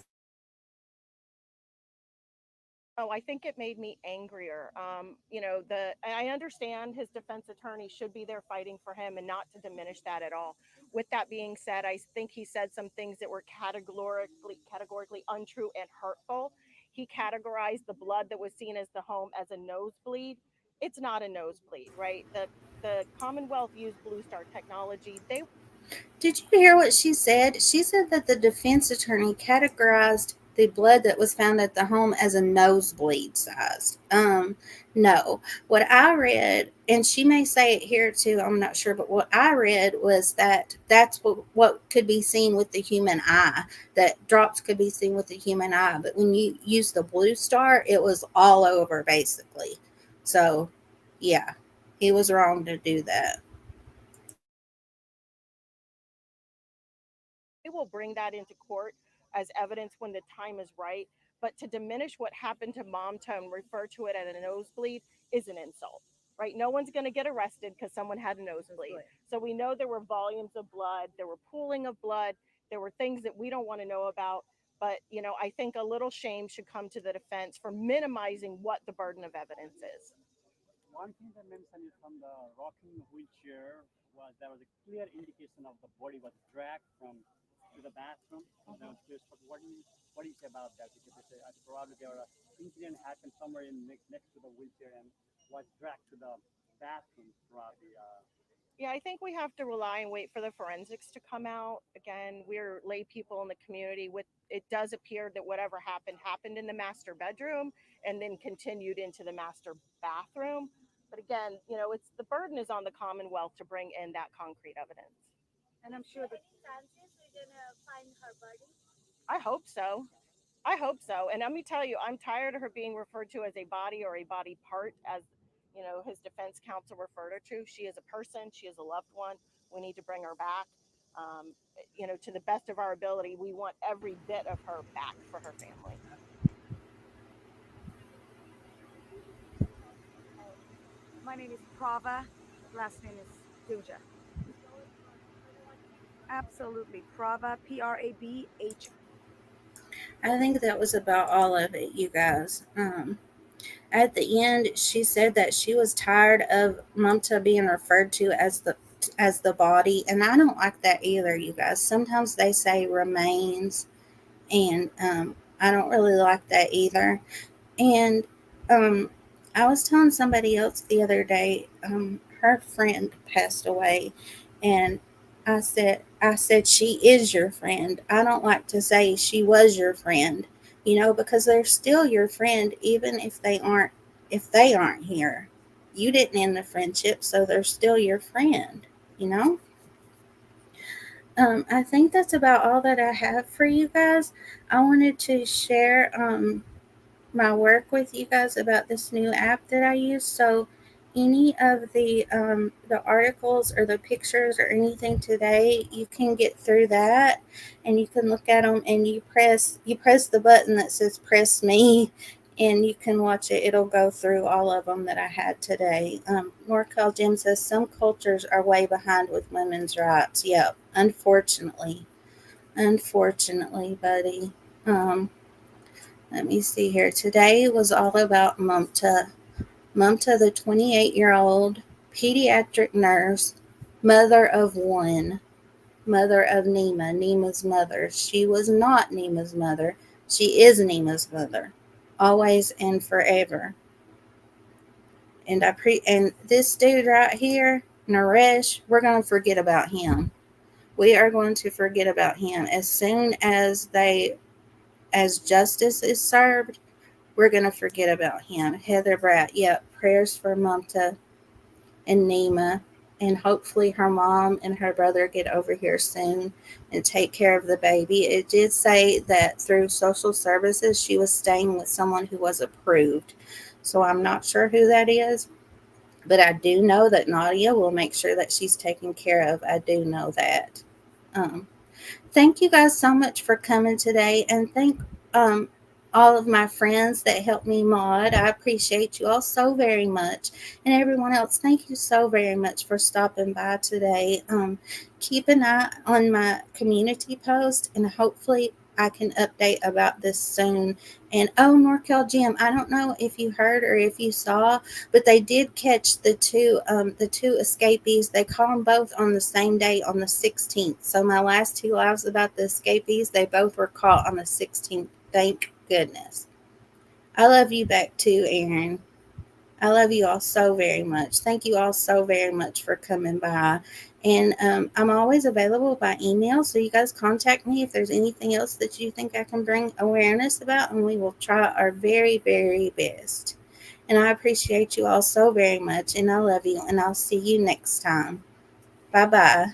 Oh, I think it made me angrier. I understand his defense attorney should be there fighting for him and not to diminish that at all. With that being said, I think he said some things that were categorically untrue and hurtful. He categorized the blood that was seen as the home as a nosebleed. It's not a nosebleed, right? The Commonwealth used Blue Star technology. Did you hear what she said? She said that the defense attorney categorized the blood that was found at the home as a nosebleed size. No. What I read, and she may say it here too, I'm not sure, but what I read was that that's what could be seen with the human eye, that drops could be seen with the human eye. But when you use the Blue Star, it was all over basically. So, yeah, he was wrong to do that. They will bring that into court as evidence when the time is right. But to diminish what happened to Mamta and refer to it as a nosebleed is an insult, right? No one's going to get arrested because someone had a nosebleed. So we know there were volumes of blood, there were pooling of blood, there were things that we don't want to know about. But, I think a little shame should come to the defense for minimizing what the burden of evidence is. One thing that mentioned is from the rocking wheelchair was there was a clear indication of the body was dragged from to the bathroom. What do you say about that? Because they say probably there was an incident happened somewhere next to the wheelchair and was dragged to the bathroom probably. Yeah, I think we have to rely and wait for the forensics to come out. Again, we're lay people in the community. With it does appear that whatever happened in the master bedroom and then continued into the master bathroom. But again, it's the burden is on the Commonwealth to bring in that concrete evidence. and I'm sure that Chances we're gonna find her body? I hope so. I hope so. And let me tell you, I'm tired of her being referred to as a body or a body part, as his defense counsel referred her to. She is a person. She is a loved one. We need to bring her back. To the best of our ability, we want every bit of her back for her family. my name is Prava, last name is Duja. Absolutely, Prava, Prabh. I think that was about all of it, you guys. At the end, she said that she was tired of Mamta being referred to as the body, and I don't like that either, you guys. Sometimes they say remains, and I don't really like that either. And I was telling somebody else the other day, her friend passed away, and I said she is your friend. I don't like to say she was your friend, because they're still your friend even if they aren't here. You didn't end the friendship, so they're still your friend, you know? I think that's about all that I have for you guys. I wanted to share my work with you guys about this new app that I use. So any of the articles or the pictures or anything today, you can get through that and you can look at them, and you press the button that says press me, and you can watch it. It'll go through all of them that I had today. Norcal Jim says some cultures are way behind with women's rights. Yep, unfortunately, buddy. Um, Let me see here. Today was all about Mamta. Mamta, the 28-year-old pediatric nurse, mother of one, mother of Nema's mother. She was not Nema's mother. She is Nema's mother, always and forever. And this dude right here, Naresh, we're gonna forget about him. We are going to forget about him as soon as justice is served. We're going to forget about him. Heather Bratt, yep, prayers for Mamta and Nema. And hopefully her mom and her brother get over here soon and take care of the baby. It did say that through social services, she was staying with someone who was approved. So I'm not sure who that is, but I do know that Nadia will make sure that she's taken care of. I do know that. Um, Thank you guys so much for coming today, and thank um, all of my friends that helped me mod. I appreciate you all so very much, and everyone else. Thank you so very much for stopping by today. Keep an eye on my community post, and hopefully I can update about this soon. And oh, Norcal Jim, I don't know if you heard or if you saw, but they did catch the two escapees. They caught them both on the same day, on the 16th. So my last two lives about the escapees, they both were caught on the 16th. Thank goodness. I love you back too, Aaron. I love you all so very much. Thank you all so very much for coming by. And I'm always available by email. So you guys contact me if there's anything else that you think I can bring awareness about, and we will try our very, very best. And I appreciate you all so very much, and I love you, and I'll see you next time. Bye bye.